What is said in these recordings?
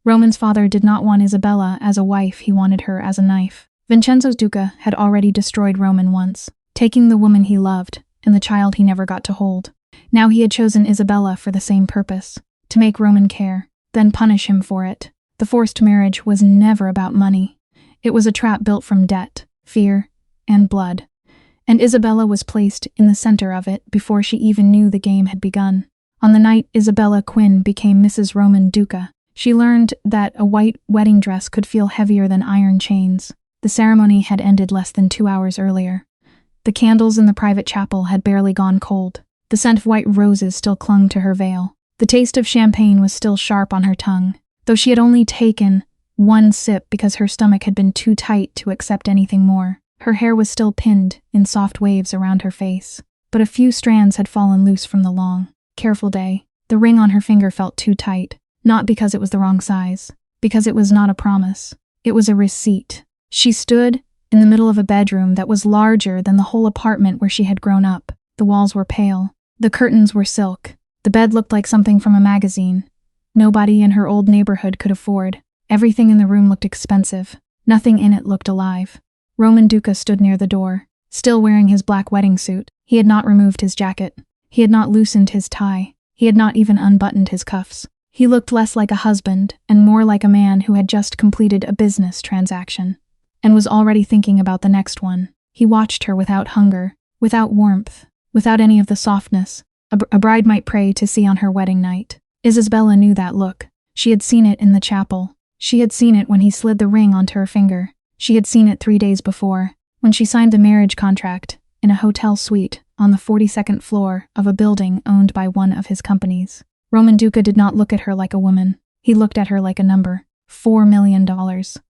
Roman's father did not want Isabella as a wife, he wanted her as a knife. Vincenzo Duca had already destroyed Roman once, taking the woman he loved and the child he never got to hold. Now he had chosen Isabella for the same purpose, to make Roman care, then punish him for it. The forced marriage was never about money. It was a trap built from debt, fear, and blood. And Isabella was placed in the center of it before she even knew the game had begun. On the night Isabella Quinn became Mrs. Roman Duca, she learned that a white wedding dress could feel heavier than iron chains. The ceremony had ended less than 2 hours earlier. The candles in the private chapel had barely gone cold. The scent of white roses still clung to her veil. The taste of champagne was still sharp on her tongue, though she had only taken one sip because her stomach had been too tight to accept anything more. Her hair was still pinned in soft waves around her face, but a few strands had fallen loose from the long, careful day. The ring on her finger felt too tight, not because it was the wrong size, because it was not a promise. It was a receipt. She stood in the middle of a bedroom that was larger than the whole apartment where she had grown up. The walls were pale. The curtains were silk. The bed looked like something from a magazine. Nobody in her old neighborhood could afford. Everything in the room looked expensive. Nothing in it looked alive. Roman Duca stood near the door, still wearing his black wedding suit. He had not removed his jacket. He had not loosened his tie. He had not even unbuttoned his cuffs. He looked less like a husband and more like a man who had just completed a business transaction and was already thinking about the next one. He watched her without hunger, without warmth, without any of the softness a bride might pray to see on her wedding night. Isabella knew that look. She had seen it in the chapel. She had seen it when he slid the ring onto her finger. She had seen it 3 days before, when she signed the marriage contract in a hotel suite on the 42nd floor of a building owned by one of his companies. Roman Duca did not look at her like a woman. He looked at her like a number. $4 million.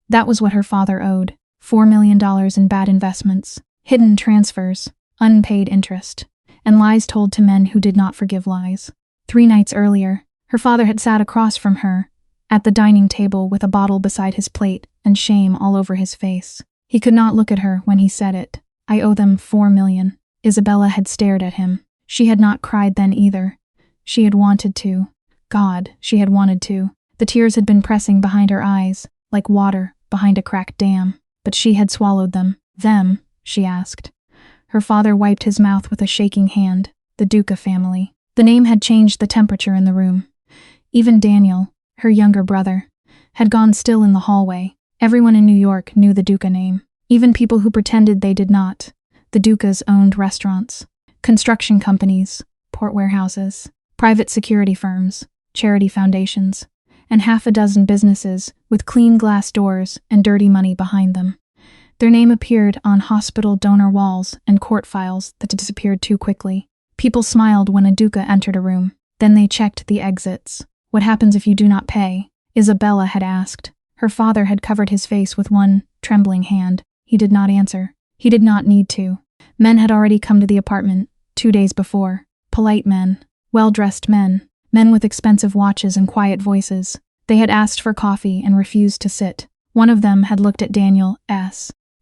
That was what her father owed. $4 million in bad investments, hidden transfers, unpaid interest, and lies told to men who did not forgive lies. 3 nights earlier, her father had sat across from her at the dining table with a bottle beside his plate and shame all over his face. He could not look at her when he said it. I owe them $4 million. Isabella had stared at him. She had not cried then either. She had wanted to. God, she had wanted to. The tears had been pressing behind her eyes, like water behind a cracked dam. But she had swallowed them. Them, she asked. Her father wiped his mouth with a shaking hand. The Duca family. The name had changed the temperature in the room. Even Daniel, her younger brother, had gone still in the hallway. Everyone in New York knew the Duca name. Even people who pretended they did not. The Ducas owned restaurants, construction companies, port warehouses, private security firms, charity foundations, and half a dozen businesses with clean glass doors and dirty money behind them. Their name appeared on hospital donor walls and court files that disappeared too quickly. People smiled when a Duca entered a room. Then they checked the exits. What happens if you do not pay? Isabella had asked. Her father had covered his face with one trembling hand. He did not answer. He did not need to. Men had already come to the apartment 2 days before. Polite men, well-dressed men, men with expensive watches and quiet voices. They had asked for coffee and refused to sit. One of them had looked at Daniel's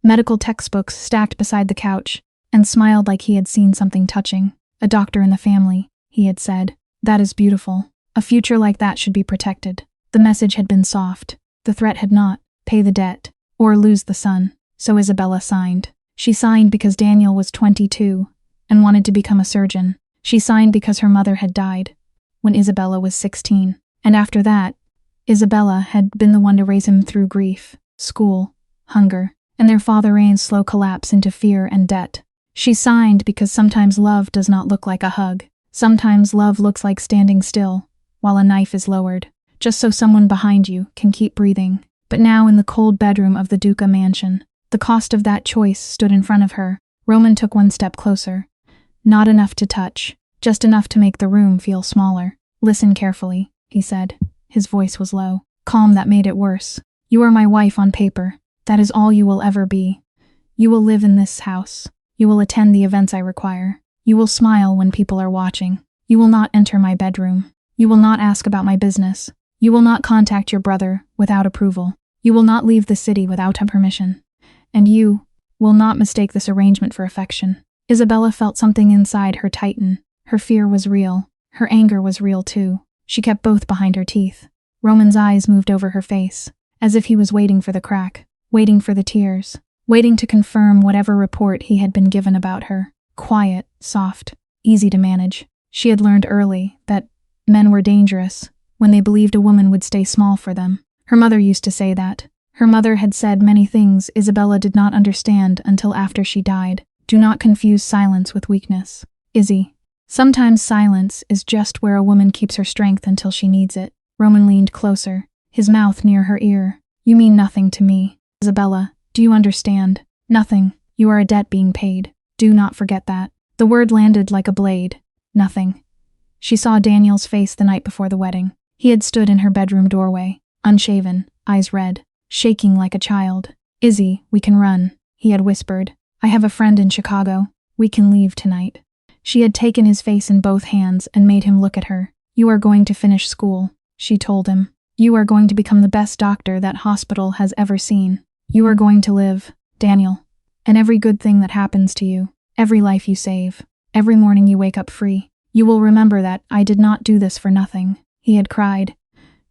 medical textbooks stacked beside the couch and smiled like he had seen something touching. A doctor in the family, he had said. That is beautiful. A future like that should be protected. The message had been soft. The threat had not. Pay the debt, or lose the son. So Isabella signed. She signed because Daniel was 22 and wanted to become a surgeon. She signed because her mother had died when Isabella was 16. And after that, Isabella had been the one to raise him through grief, school, hunger, and their father Rain's slow collapse into fear and debt. She signed because sometimes love does not look like a hug. Sometimes love looks like standing still while a knife is lowered, just so someone behind you can keep breathing. But now in the cold bedroom of the Duca mansion, the cost of that choice stood in front of her. Roman took one step closer. Not enough to touch, just enough to make the room feel smaller. Listen carefully, he said. His voice was low, calm that made it worse. You are my wife on paper. That is all you will ever be. You will live in this house. You will attend the events I require. You will smile when people are watching. You will not enter my bedroom. You will not ask about my business. You will not contact your brother without approval. You will not leave the city without permission. And you will not mistake this arrangement for affection. Isabella felt something inside her tighten. Her fear was real. Her anger was real too. She kept both behind her teeth. Roman's eyes moved over her face, as if he was waiting for the crack, waiting for the tears, waiting to confirm whatever report he had been given about her. Quiet, soft, easy to manage. She had learned early that men were dangerous when they believed a woman would stay small for them. Her mother used to say that. Her mother had said many things Isabella did not understand until after she died. Do not confuse silence with weakness. Izzy. Sometimes silence is just where a woman keeps her strength until she needs it. Roman leaned closer, his mouth near her ear. You mean nothing to me. Isabella, do you understand? Nothing. You are a debt being paid. Do not forget that. The word landed like a blade. Nothing. She saw Daniel's face the night before the wedding. He had stood in her bedroom doorway, unshaven, eyes red, shaking like a child. Izzy, we can run, he had whispered. I have a friend in Chicago. We can leave tonight. She had taken his face in both hands and made him look at her. You are going to finish school, she told him. You are going to become the best doctor that hospital has ever seen. You are going to live, Daniel. And every good thing that happens to you, every life you save, every morning you wake up free, you will remember that I did not do this for nothing. He had cried.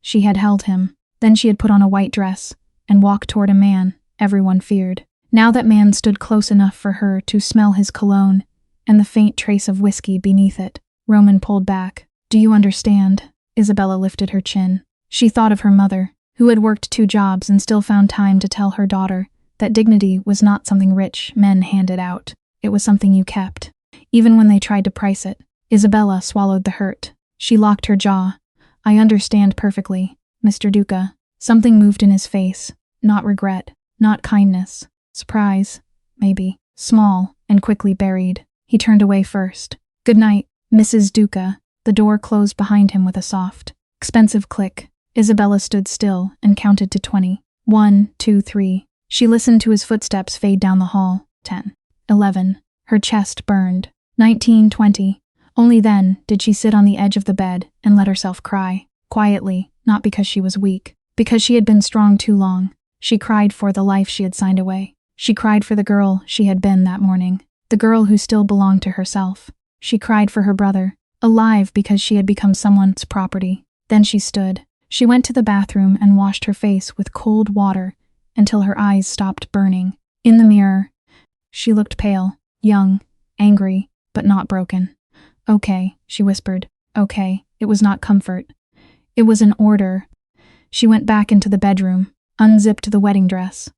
She had held him. Then she had put on a white dress and walked toward a man everyone feared. Now that man stood close enough for her to smell his cologne and the faint trace of whiskey beneath it. Roman pulled back. Do you understand? Isabella lifted her chin. She thought of her mother, who had worked 2 jobs and still found time to tell her daughter that dignity was not something rich men handed out. It was something you kept, even when they tried to price it. Isabella swallowed the hurt. She locked her jaw. I understand perfectly, Mr. Duca. Something moved in his face. Not regret, not kindness. Surprise, maybe. Small and quickly buried. He turned away first. Good night, Mrs. Duca. The door closed behind him with a soft, expensive click. Isabella stood still and counted to 20. 1, 2, 3. She listened to his footsteps fade down the hall. 10. 11. Her chest burned. 19, 20. Only then did she sit on the edge of the bed and let herself cry. Quietly, not because she was weak, because she had been strong too long. She cried for the life she had signed away. She cried for the girl she had been that morning, the girl who still belonged to herself. She cried for her brother, alive because she had become someone's property. Then she stood. She went to the bathroom and washed her face with cold water until her eyes stopped burning. In the mirror, she looked pale, young, angry, but not broken. Okay, she whispered. Okay, it was not comfort. It was an order. She went back into the bedroom, unzipped the wedding dress,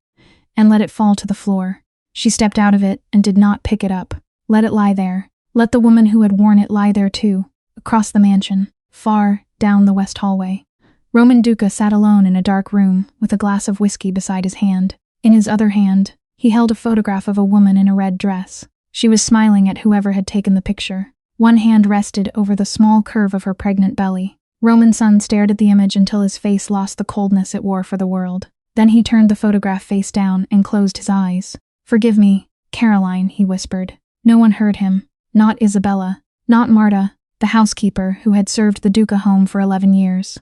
and let it fall to the floor. She stepped out of it and did not pick it up. Let it lie there. Let the woman who had worn it lie there too, across the mansion, far down the west hallway. Roman Duca sat alone in a dark room with a glass of whiskey beside his hand. In his other hand, he held a photograph of a woman in a red dress. She was smiling at whoever had taken the picture. One hand rested over the small curve of her pregnant belly. Roman's son stared at the image until his face lost the coldness it wore for the world. Then he turned the photograph face down and closed his eyes. Forgive me, Caroline, he whispered. No one heard him. Not Isabella. Not Marta, the housekeeper who had served the Duca home for 11 years.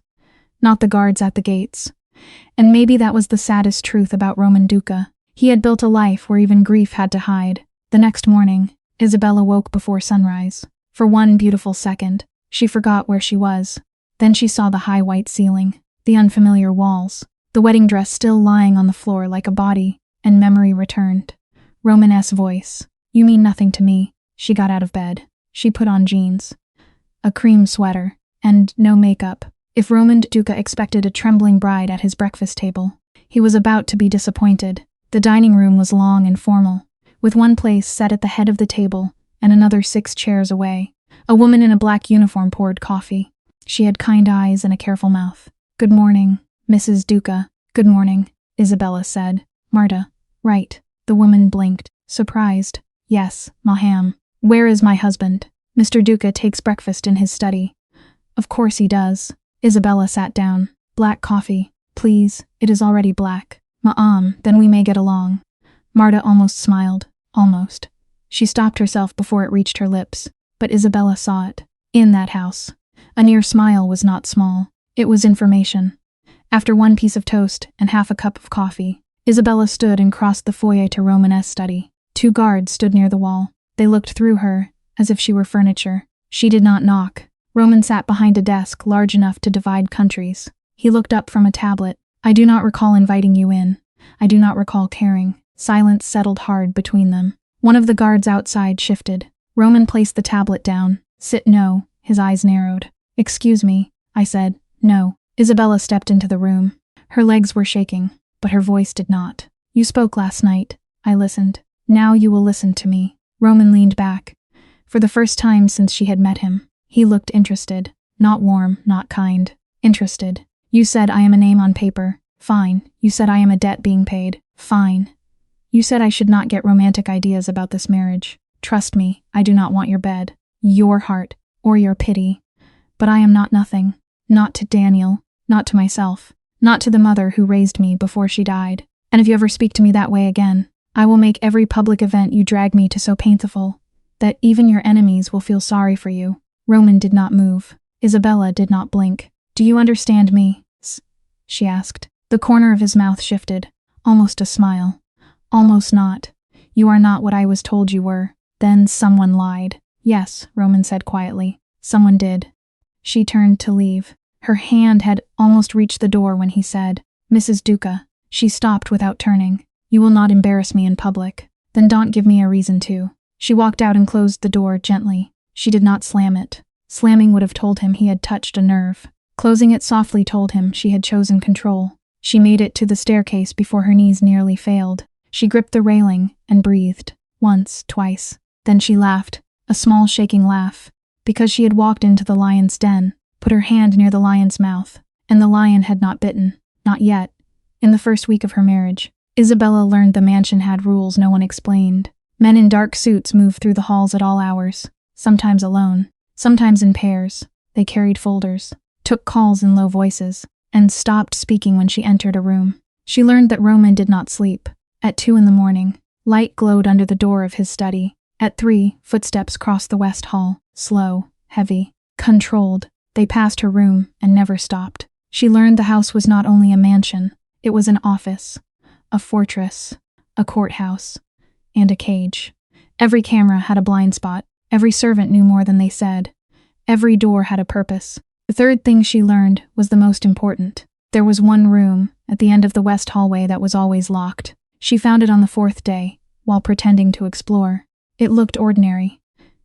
Not the guards at the gates. And maybe that was the saddest truth about Roman Duca. He had built a life where even grief had to hide. The next morning, Isabella woke before sunrise. For one beautiful second, she forgot where she was. Then she saw the high white ceiling, the unfamiliar walls, the wedding dress still lying on the floor like a body, and memory returned. Roman's voice. You mean nothing to me. She got out of bed. She put on jeans, a cream sweater, and no makeup. If Roman Duca expected a trembling bride at his breakfast table, he was about to be disappointed. The dining room was long and formal, with one place set at the head of the table and another 6 chairs away. A woman in a black uniform poured coffee. She had kind eyes and a careful mouth. Good morning, Mrs. Duca. Good morning, Isabella said. Marta. Right. The woman blinked, surprised. Yes, Maham. Where is my husband? Mr. Duca takes breakfast in his study. Of course he does. Isabella sat down. Black coffee, please. It is already black. Ma'am, then we may get along. Marta almost smiled. Almost. She stopped herself before it reached her lips, but Isabella saw it. In that house, a near smile was not small. It was information. After 1 piece of toast and half a cup of coffee, Isabella stood and crossed the foyer to Roman's study. 2 guards stood near the wall. They looked through her, as if she were furniture. She did not knock. Roman sat behind a desk large enough to divide countries. He looked up from a tablet. I do not recall inviting you in. I do not recall caring. Silence settled hard between them. One of the guards outside shifted. Roman placed the tablet down. Sit. No. His eyes narrowed. Excuse me, I said. No. Isabella stepped into the room. Her legs were shaking, but her voice did not. You spoke last night. I listened. Now you will listen to me. Roman leaned back. For the first time since she had met him, he looked interested. Not warm, not kind. Interested. You said I am a name on paper. Fine. You said I am a debt being paid. Fine. You said I should not get romantic ideas about this marriage. Trust me, I do not want your bed, your heart, or your pity. But I am not nothing. Not to Daniel, not to myself, not to the mother who raised me before she died. And if you ever speak to me that way again, I will make every public event you drag me to so painful that even your enemies will feel sorry for you. Roman did not move. Isabella did not blink. Do you understand me? She asked. The corner of his mouth shifted. Almost a smile. Almost not. You are not what I was told you were. Then someone lied. Yes, Roman said quietly. Someone did. She turned to leave. Her hand had almost reached the door when he said, Mrs. Duca. She stopped without turning. You will not embarrass me in public. Then don't give me a reason to. She walked out and closed the door gently. She did not slam it. Slamming would have told him he had touched a nerve. Closing it softly told him she had chosen control. She made it to the staircase before her knees nearly failed. She gripped the railing and breathed. Once, twice. Then she laughed, a small shaking laugh, because she had walked into the lion's den, put her hand near the lion's mouth, and the lion had not bitten. Not yet. In the first week of her marriage, Isabella learned the mansion had rules no one explained. Men in dark suits moved through the halls at all hours, sometimes alone, sometimes in pairs. They carried folders, took calls in low voices, and stopped speaking when she entered a room. She learned that Roman did not sleep. At 2 a.m, light glowed under the door of his study. At 3, footsteps crossed the west hall, slow, heavy, controlled. They passed her room and never stopped. She learned the house was not only a mansion, it was an office, a fortress, a courthouse, and a cage. Every camera had a blind spot. Every servant knew more than they said. Every door had a purpose. The third thing she learned was the most important. There was one room at the end of the west hallway that was always locked. She found it on the 4th day, while pretending to explore. It looked ordinary,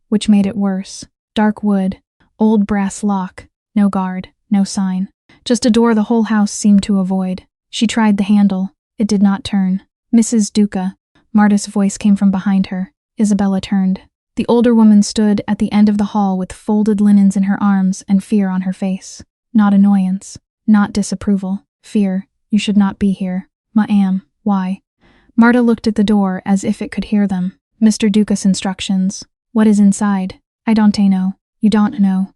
which made it worse. Dark wood, old brass lock, no guard, no sign. Just a door the whole house seemed to avoid. She tried the handle. It did not turn. Mrs. Duca. Marta's voice came from behind her. Isabella turned. The older woman stood at the end of the hall with folded linens in her arms and fear on her face. Not annoyance. Not disapproval. Fear. You should not be here. Ma'am. Why? Marta looked at the door as if it could hear them. Mr. Duca's instructions. What is inside? I don't know. You don't know.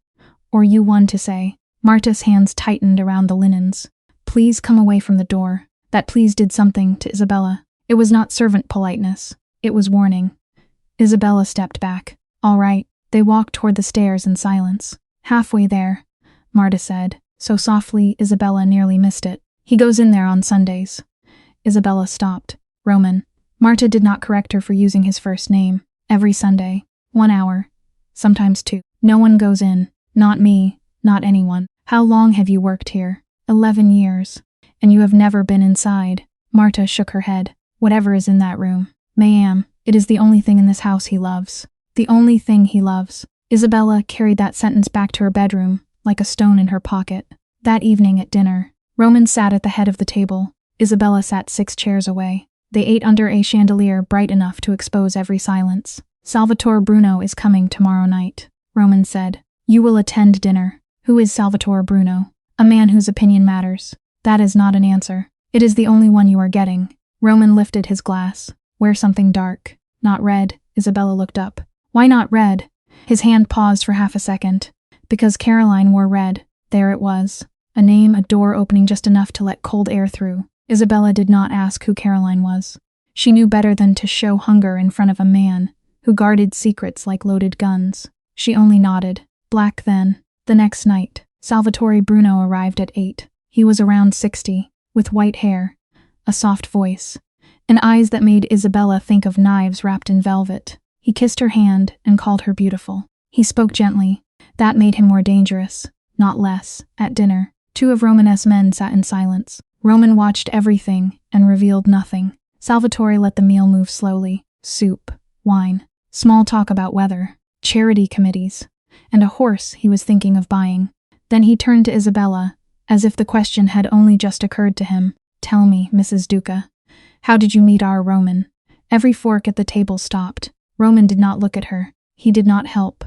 Or you want to say. Marta's hands tightened around the linens. Please come away from the door. That please did something to Isabella. It was not servant politeness. It was warning. Isabella stepped back. All right. They walked toward the stairs in silence. Halfway there, Marta said, so softly Isabella nearly missed it. He goes in there on Sundays. Isabella stopped. Roman. Marta did not correct her for using his first name. Every Sunday. 1 hour. Sometimes 2. No one goes in. Not me. Not anyone. How long have you worked here? 11 years. And you have never been inside. Marta shook her head. Whatever is in that room. Ma'am, it is the only thing in this house he loves. The only thing he loves. Isabella carried that sentence back to her bedroom, like a stone in her pocket. That evening at dinner, Roman sat at the head of the table. Isabella sat 6 chairs away. They ate under a chandelier bright enough to expose every silence. Salvatore Bruno is coming tomorrow night, Roman said. You will attend dinner. Who is Salvatore Bruno? A man whose opinion matters. That is not an answer. It is the only one you are getting. Roman lifted his glass. Wear something dark. Not red. Isabella looked up. Why not red? His hand paused for half a second. Because Caroline wore red. There it was. A name, a door opening just enough to let cold air through. Isabella did not ask who Caroline was. She knew better than to show hunger in front of a man who guarded secrets like loaded guns. She only nodded. Black then. The next night, Salvatore Bruno arrived at 8. He was around 60, with white hair, a soft voice, and eyes that made Isabella think of knives wrapped in velvet. He kissed her hand and called her beautiful. He spoke gently. That made him more dangerous, not less, at dinner. Two of Roman's men sat in silence. Roman watched everything and revealed nothing. Salvatore let the meal move slowly. Soup, wine, small talk about weather, charity committees, and a horse he was thinking of buying. Then he turned to Isabella, as if the question had only just occurred to him. Tell me, Mrs. Duca, how did you meet our Roman? Every fork at the table stopped. Roman did not look at her. He did not help.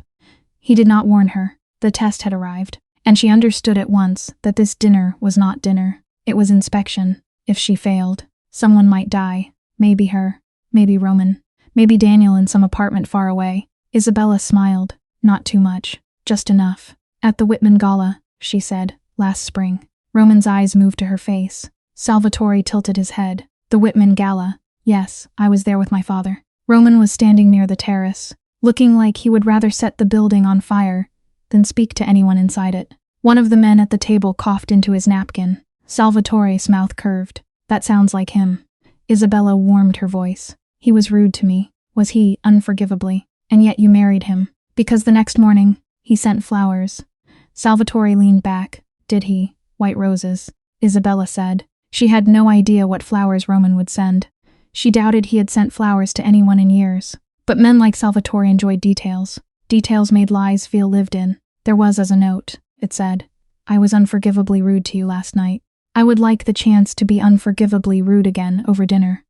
He did not warn her. The test had arrived, and she understood at once that this dinner was not dinner. It was inspection. If she failed, someone might die. Maybe her. Maybe Roman. Maybe Daniel in some apartment far away. Isabella smiled. Not too much. Just enough. At the Whitman Gala, she said, last spring. Roman's eyes moved to her face. Salvatore tilted his head. The Whitman Gala. Yes, I was there with my father. Roman was standing near the terrace, looking like he would rather set the building on fire than speak to anyone inside it. One of the men at the table coughed into his napkin. Salvatore's mouth curved. That sounds like him. Isabella warmed her voice. He was rude to me. Was he, unforgivably? And yet you married him. Because the next morning, he sent flowers. Salvatore leaned back. Did he? White roses. Isabella said. She had no idea what flowers Roman would send. She doubted he had sent flowers to anyone in years. But men like Salvatore enjoyed details. Details made lies feel lived in. There was as a note. It said, I was unforgivably rude to you last night. I would like the chance to be unforgivably rude again over dinner.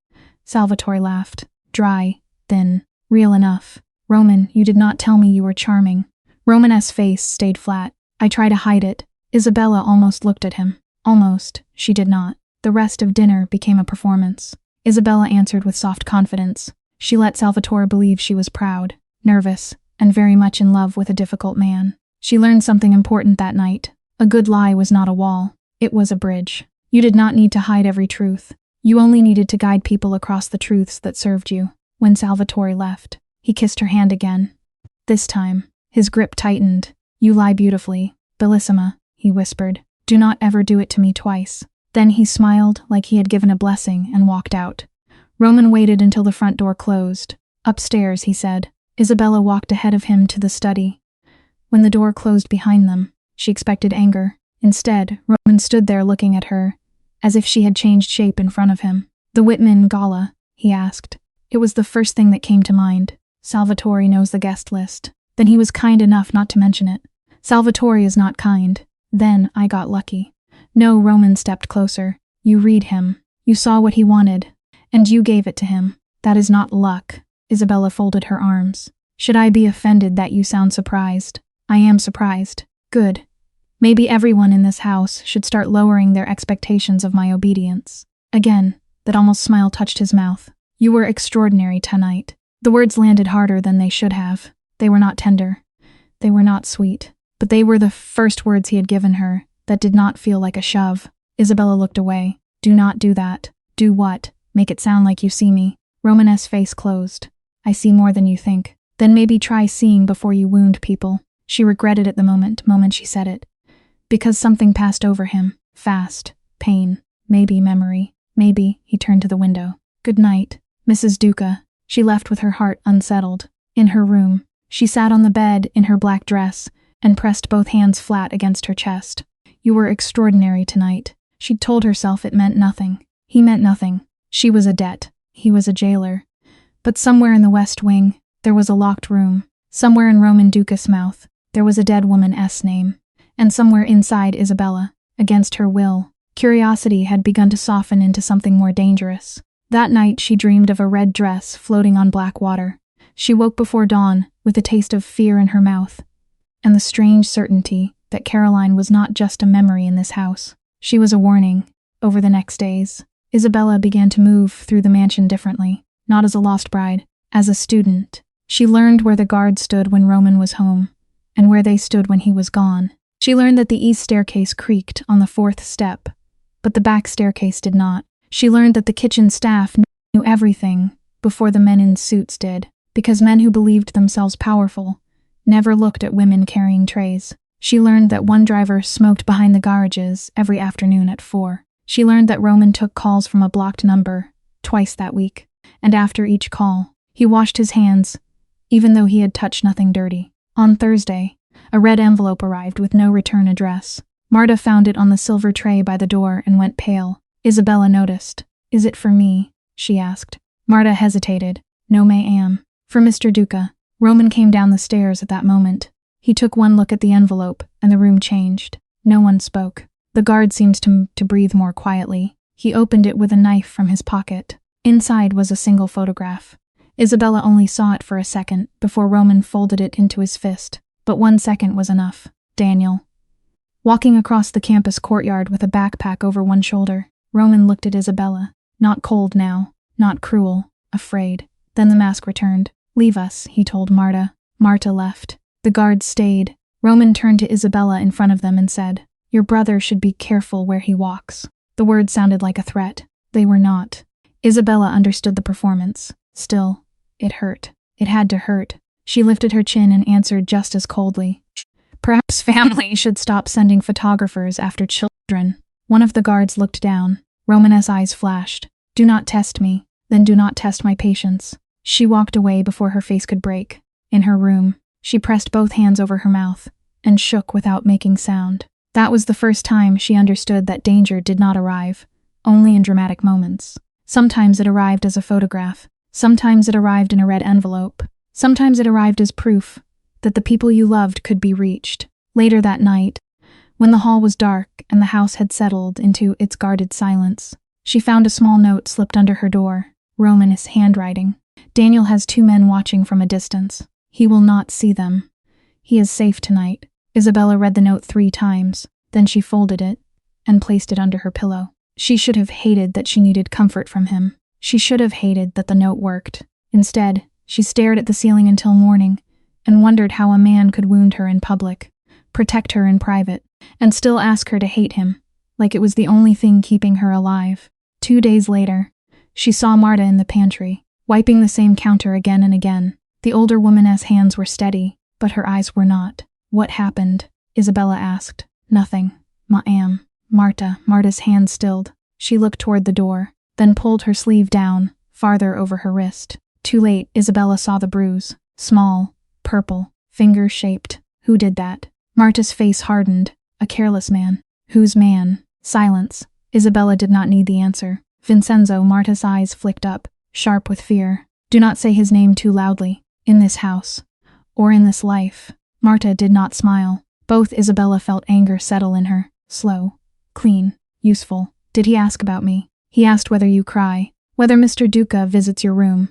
Salvatore laughed. Dry, thin, real enough. Roman, you did not tell me you were charming. Roman's face stayed flat. I try to hide it. Isabella almost looked at him. Almost. She did not. The rest of dinner became a performance. Isabella answered with soft confidence. She let Salvatore believe she was proud, nervous, and very much in love with a difficult man. She learned something important that night. A good lie was not a wall. It was a bridge. You did not need to hide every truth. You only needed to guide people across the truths that served you. When Salvatore left, he kissed her hand again. This time, his grip tightened. You lie beautifully, Bellissima, he whispered. Do not ever do it to me twice. Then he smiled like he had given a blessing and walked out. Roman waited until the front door closed. Upstairs, he said. Isabella walked ahead of him to the study. When the door closed behind them, she expected anger. Instead, Roman stood there looking at her, as if she had changed shape in front of him. The Whitman Gala, he asked. It was the first thing that came to mind. Salvatore knows the guest list. Then he was kind enough not to mention it. Salvatore is not kind. Then I got lucky. No, Roman stepped closer. You read him. You saw what he wanted. And you gave it to him. That is not luck. Isabella folded her arms. Should I be offended that you sound surprised? I am surprised. Good. Maybe everyone in this house should start lowering their expectations of my obedience. Again, that almost smile touched his mouth. You were extraordinary tonight. The words landed harder than they should have. They were not tender. They were not sweet. But they were the first words he had given her that did not feel like a shove. Isabella looked away. Do not do that. Do what? Make it sound like you see me. Roman's face closed. I see more than you think. Then maybe try seeing before you wound people. She regretted it the moment she said it. Because something passed over him. Fast. Pain. Maybe memory. Maybe. He turned to the window. Good night, Mrs. Duca. She left with her heart unsettled. In her room, she sat on the bed in her black dress and pressed both hands flat against her chest. You were extraordinary tonight. She'd told herself it meant nothing. He meant nothing. She was a debt. He was a jailer. But somewhere in the West Wing, there was a locked room. Somewhere in Roman Duca's mouth, there was a dead woman's name. And somewhere inside Isabella, against her will, curiosity had begun to soften into something more dangerous. That night she dreamed of a red dress floating on black water. She woke before dawn with a taste of fear in her mouth, and the strange certainty that Caroline was not just a memory in this house. She was a warning. Over the next days, Isabella began to move through the mansion differently, not as a lost bride, as a student. She learned where the guards stood when Roman was home, and where they stood when he was gone. She learned that the east staircase creaked on the 4th step, but the back staircase did not. She learned that the kitchen staff knew everything before the men in suits did, because men who believed themselves powerful never looked at women carrying trays. She learned that one driver smoked behind the garages every afternoon at 4. She learned that Roman took calls from a blocked number twice that week, and after each call, he washed his hands, even though he had touched nothing dirty. On Thursday, a red envelope arrived with no return address. Marta found it on the silver tray by the door and went pale. Isabella noticed. "Is it for me?" she asked. Marta hesitated. "No, ma'am. For Mr. Duca." Roman came down the stairs at that moment. He took one look at the envelope, and the room changed. No one spoke. The guard seemed to breathe more quietly. He opened it with a knife from his pocket. Inside was a single photograph. Isabella only saw it for a second before Roman folded it into his fist. But 1 second was enough. Daniel. Walking across the campus courtyard with a backpack over one shoulder, Roman looked at Isabella. Not cold now, not cruel, afraid. Then the mask returned. "Leave us," he told Marta. Marta left. The guards stayed. Roman turned to Isabella in front of them and said, "Your brother should be careful where he walks." The words sounded like a threat. They were not. Isabella understood the performance. Still, it hurt. It had to hurt. She lifted her chin and answered just as coldly. "Perhaps family should stop sending photographers after children." One of the guards looked down. Roman's eyes flashed. "Do not test me, then do not test my patience." She walked away before her face could break. In her room, she pressed both hands over her mouth and shook without making sound. That was the first time she understood that danger did not arrive, only in dramatic moments. Sometimes it arrived as a photograph. Sometimes it arrived in a red envelope. Sometimes it arrived as proof that the people you loved could be reached. Later that night, when the hall was dark and the house had settled into its guarded silence, she found a small note slipped under her door. Roman's handwriting. "Daniel has 2 men watching from a distance. He will not see them. He is safe tonight." Isabella read the note 3 times. Then she folded it and placed it under her pillow. She should have hated that she needed comfort from him. She should have hated that the note worked. Instead, she stared at the ceiling until morning and wondered how a man could wound her in public, protect her in private, and still ask her to hate him, like it was the only thing keeping her alive. 2 days later, she saw Marta in the pantry, wiping the same counter again and again. The older woman's hands were steady, but her eyes were not. "What happened?" Isabella asked. "Nothing, ma'am." Marta's hand stilled. She looked toward the door, then pulled her sleeve down, farther over her wrist. Too late, Isabella saw the bruise. Small, purple, finger-shaped. Who did that? Marta's face hardened. A careless man. Whose man? Silence. Isabella did not need the answer. Vincenzo. Marta's eyes flicked up, sharp with fear. "Do not say his name too loudly. In this house. Or in this life." Marta did not smile. Both Isabella felt anger settle in her. Slow. Clean. Useful. "Did he ask about me?" "He asked whether you cry. Whether Mr. Duca visits your room.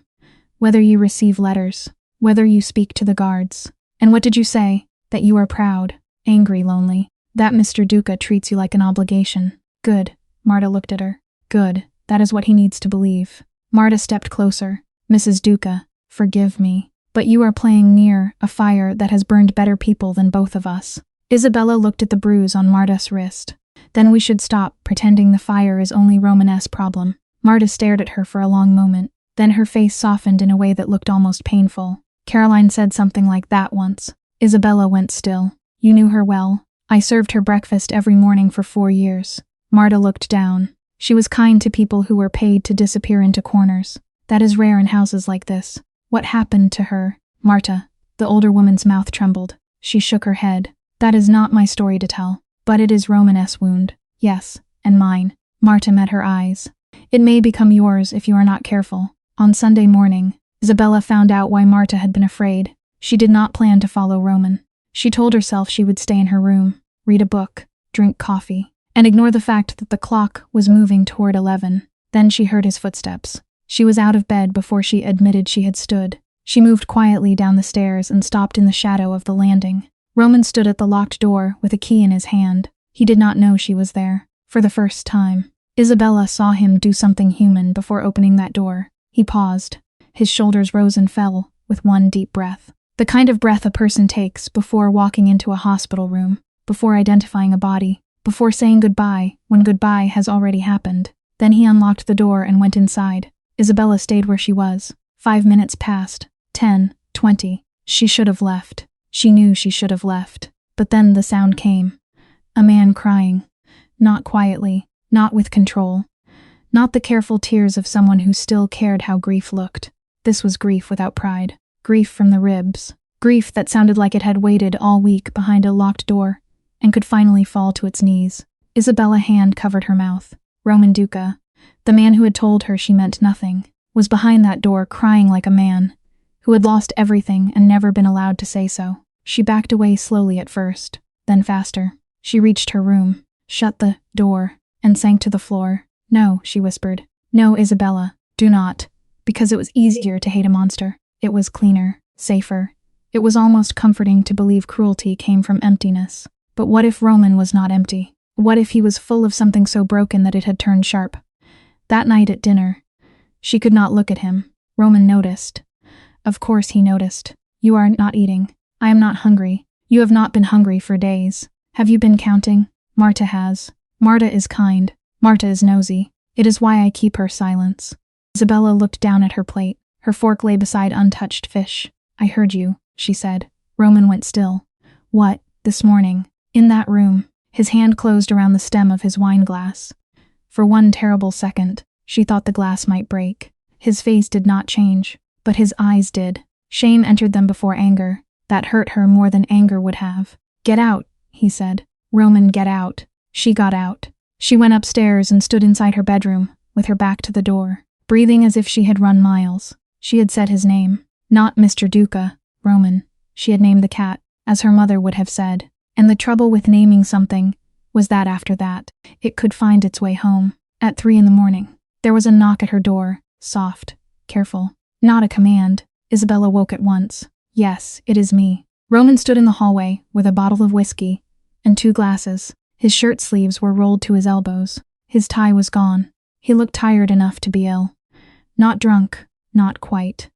Whether you receive letters. Whether you speak to the guards." "And what did you say?" "That you are proud. Angry, lonely. That Mr. Duca treats you like an obligation." "Good." Marta looked at her. "Good. That is what he needs to believe." Marta stepped closer. "Mrs. Duca, forgive me. But you are playing near a fire that has burned better people than both of us." Isabella looked at the bruise on Marta's wrist. "Then we should stop pretending the fire is only Roman's problem." Marta stared at her for a long moment. Then her face softened in a way that looked almost painful. "Caroline said something like that once." Isabella went still. "You knew her well." "I served her breakfast every morning for 4 years." Marta looked down. She was kind to people who were paid to disappear into corners. That is rare in houses like this. "What happened to her?" "Marta." The older woman's mouth trembled. She shook her head. "That is not my story to tell. But it is Roman's wound. Yes, and mine." Marta met her eyes. "It may become yours if you are not careful." On Sunday morning, Isabella found out why Marta had been afraid. She did not plan to follow Roman. She told herself she would stay in her room, read a book, drink coffee, and ignore the fact that the clock was moving toward 11. Then she heard his footsteps. She was out of bed before she admitted she had stood. She moved quietly down the stairs and stopped in the shadow of the landing. Roman stood at the locked door with a key in his hand. He did not know she was there. For the first time, Isabella saw him do something human before opening that door. He paused. His shoulders rose and fell with one deep breath. The kind of breath a person takes before walking into a hospital room, before identifying a body, before saying goodbye when goodbye has already happened. Then he unlocked the door and went inside. Isabella stayed where she was. 5 minutes passed. 10, 20. She should have left. She knew she should have left. But then the sound came. A man crying. Not quietly, not with control. Not the careful tears of someone who still cared how grief looked. This was grief without pride. Grief from the ribs. Grief that sounded like it had waited all week behind a locked door and could finally fall to its knees. Isabella's hand covered her mouth. Roman Duca, the man who had told her she meant nothing, was behind that door crying like a man who had lost everything and never been allowed to say so. She backed away slowly at first, then faster. She reached her room, shut the door, and sank to the floor. "No," she whispered. "No, Isabella, do not." Because it was easier to hate a monster. It was cleaner, safer. It was almost comforting to believe cruelty came from emptiness. But what if Roman was not empty? What if he was full of something so broken that it had turned sharp? That night at dinner, she could not look at him. Roman noticed. Of course he noticed. "You are not eating." "I am not hungry." "You have not been hungry for days." "Have you been counting?" "Marta has." "Marta is kind. Marta is nosy. It is why I keep her silence." Isabella looked down at her plate. Her fork lay beside untouched fish. "I heard you," she said. Roman went still. "What? This morning?" "In that room." His hand closed around the stem of his wine glass. For one terrible second, she thought the glass might break. His face did not change, but his eyes did. Shame entered them before anger. That hurt her more than anger would have. "Get out," he said. "Roman, get out." She got out. She went upstairs and stood inside her bedroom, with her back to the door, breathing as if she had run miles. She had said his name. Not Mr. Duca, Roman. She had named the cat, as her mother would have said. And the trouble with naming something was that after that, it could find its way home. At 3 a.m, there was a knock at her door, soft, careful. Not a command. Isabella woke at once. "Yes, it is me." Roman stood in the hallway with a bottle of whiskey and 2 glasses. His shirt sleeves were rolled to his elbows. His tie was gone. He looked tired enough to be ill. Not drunk, not quite,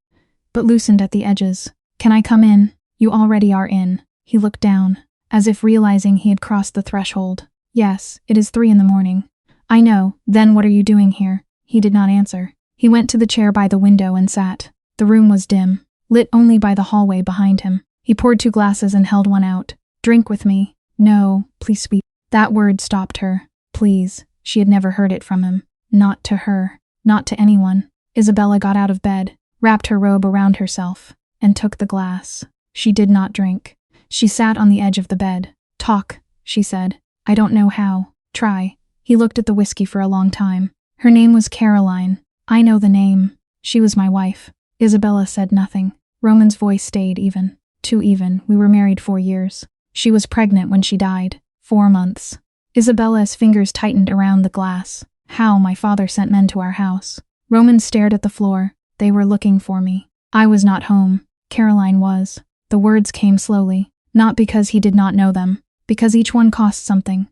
but loosened at the edges. "Can I come in?" "You already are in." He looked down, as if realizing he had crossed the threshold. "Yes, it is 3 a.m. "I know, then what are you doing here?" He did not answer. He went to the chair by the window and sat. The room was dim, lit only by the hallway behind him. He poured 2 glasses and held one out. "Drink with me." "No, please, sweet." That word stopped her. Please. She had never heard it from him. Not to her. Not to anyone. Isabella got out of bed, wrapped her robe around herself, and took the glass. She did not drink. She sat on the edge of the bed. "Talk," she said. "I don't know how. Try." He looked at the whiskey for a long time. "Her name was Caroline." "I know the name. She was my wife." Isabella said nothing. Roman's voice stayed even. Too even. "We were married 4 years. She was pregnant when she died. 4 months. Isabella's fingers tightened around the glass. "How my father sent men to our house." Roman stared at the floor. "They were looking for me. I was not home. Caroline was." The words came slowly, not because he did not know them, because each one cost something.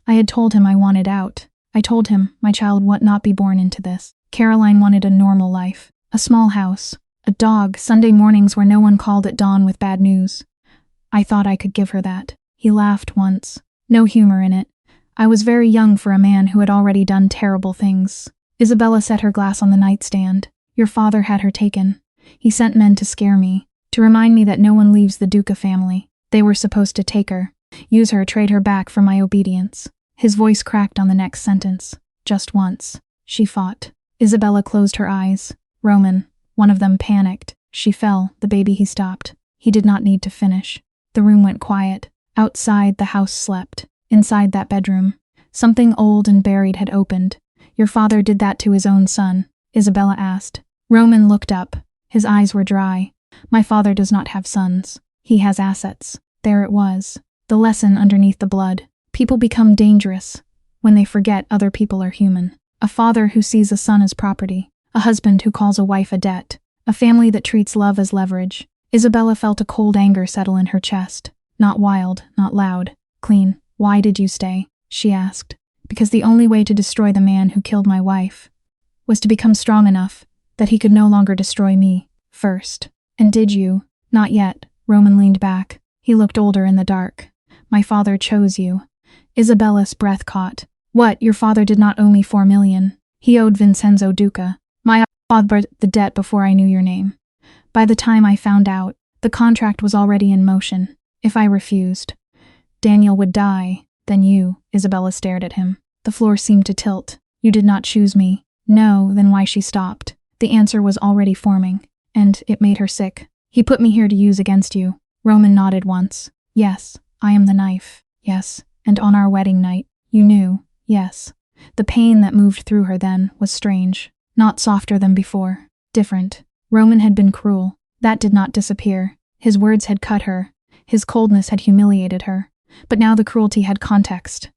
"I had told him I wanted out. I told him my child would not be born into this. Caroline wanted a normal life. A small house. A dog, Sunday mornings where no one called at dawn with bad news. I thought I could give her that." He laughed once. No humor in it. "I was very young for a man who had already done terrible things." Isabella set her glass on the nightstand. "Your father had her taken. He sent men to scare me, to remind me that no one leaves the Duca family. They were supposed to take her, use her, trade her back for my obedience." His voice cracked on the next sentence. "Just once." She fought. Isabella closed her eyes. "Roman." One of them panicked. She fell. The baby. He stopped. He did not need to finish. The room went quiet. Outside, the house slept. Inside that bedroom, something old and buried had opened. "Your father did that to his own son?" Isabella asked. Roman looked up. His eyes were dry. "My father does not have sons. He has assets." There it was. The lesson underneath the blood. People become dangerous when they forget other people are human. A father who sees a son as property. A husband who calls a wife a debt. A family that treats love as leverage. Isabella felt a cold anger settle in her chest. Not wild, not loud. Clean. "Why did you stay?" she asked. "Because the only way to destroy the man who killed my wife was to become strong enough that he could no longer destroy me first." "And did you?" "Not yet." Roman leaned back. He looked older in the dark. "My father chose you." Isabella's breath caught. "What? Your father did not owe me 4 million. He owed Vincenzo Duca. My father the debt before I knew your name. By the time I found out, the contract was already in motion. If I refused, Daniel would die. Then you." Isabella stared at him. The floor seemed to tilt. "You did not choose me." "No." Then why? She stopped. The answer was already forming, and it made her sick. "He put me here to use against you." Roman nodded once. "Yes, I am the knife." Yes, and on our wedding night, you knew, yes. The pain that moved through her then was strange, not softer than before, different. Roman had been cruel. That did not disappear. His words had cut her. His coldness had humiliated her. But now the cruelty had context.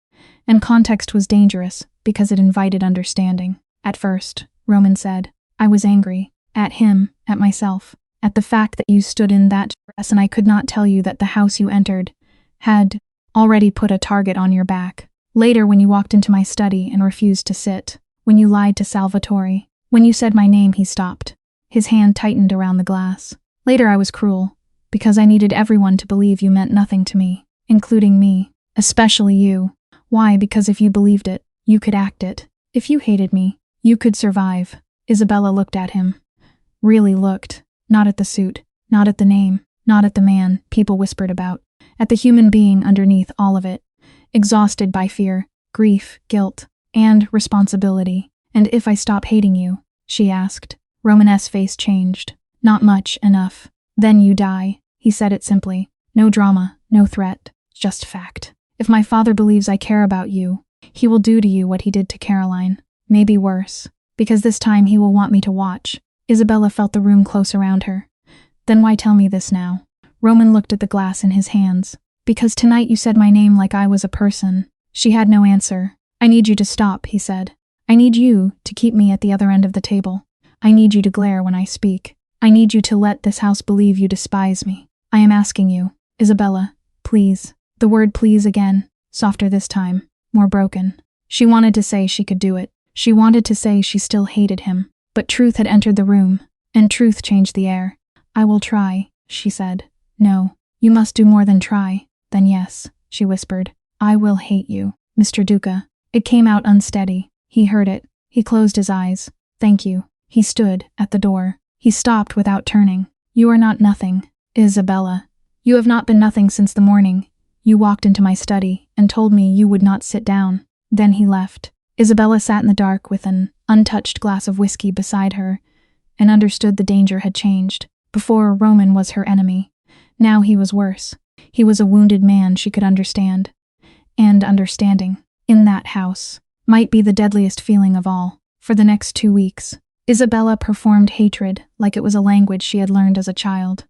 And context was dangerous because it invited understanding. At first, Roman said, I was angry. At him, at myself, at the fact that you stood in that dress and I could not tell you that the house you entered had already put a target on your back. Later, when you walked into my study and refused to sit, when you lied to Salvatore, when you said my name, he stopped. His hand tightened around the glass. Later, I was cruel, because I needed everyone to believe you meant nothing to me, including me, especially you. Why? Because if you believed it, you could act it. If you hated me, you could survive. Isabella looked at him. Really looked. Not at the suit, not at the name, not at the man people whispered about. At the human being underneath all of it. Exhausted by fear, grief, guilt, and responsibility. And if I stop hating you? She asked. Romanes's face changed. Not much, enough. Then you die. He said it simply. No drama, no threat, just fact. If my father believes I care about you, he will do to you what he did to Caroline. Maybe worse. Because this time he will want me to watch. Isabella felt the room close around her. Then why tell me this now? Roman looked at the glass in his hands. Because tonight you said my name like I was a person. She had no answer. I need you to stop, he said. I need you to keep me at the other end of the table. I need you to glare when I speak. I need you to let this house believe you despise me. I am asking you, Isabella, please. The word please again, softer this time, more broken. She wanted to say she could do it. She wanted to say she still hated him. But truth had entered the room, and truth changed the air. I will try, she said. No, you must do more than try. Then yes, she whispered. I will hate you, Mr. Duca. It came out unsteady. He heard it. He closed his eyes. Thank you. He stood at the door. He stopped without turning. You are not nothing, Isabella. You have not been nothing since the morning. You walked into my study and told me you would not sit down. Then he left. Isabella sat in the dark with an untouched glass of whiskey beside her and understood the danger had changed. Before, Roman was her enemy. Now he was worse. He was a wounded man she could understand. And understanding, in that house, might be the deadliest feeling of all. For the next 2 weeks, Isabella performed hatred like it was a language she had learned as a child.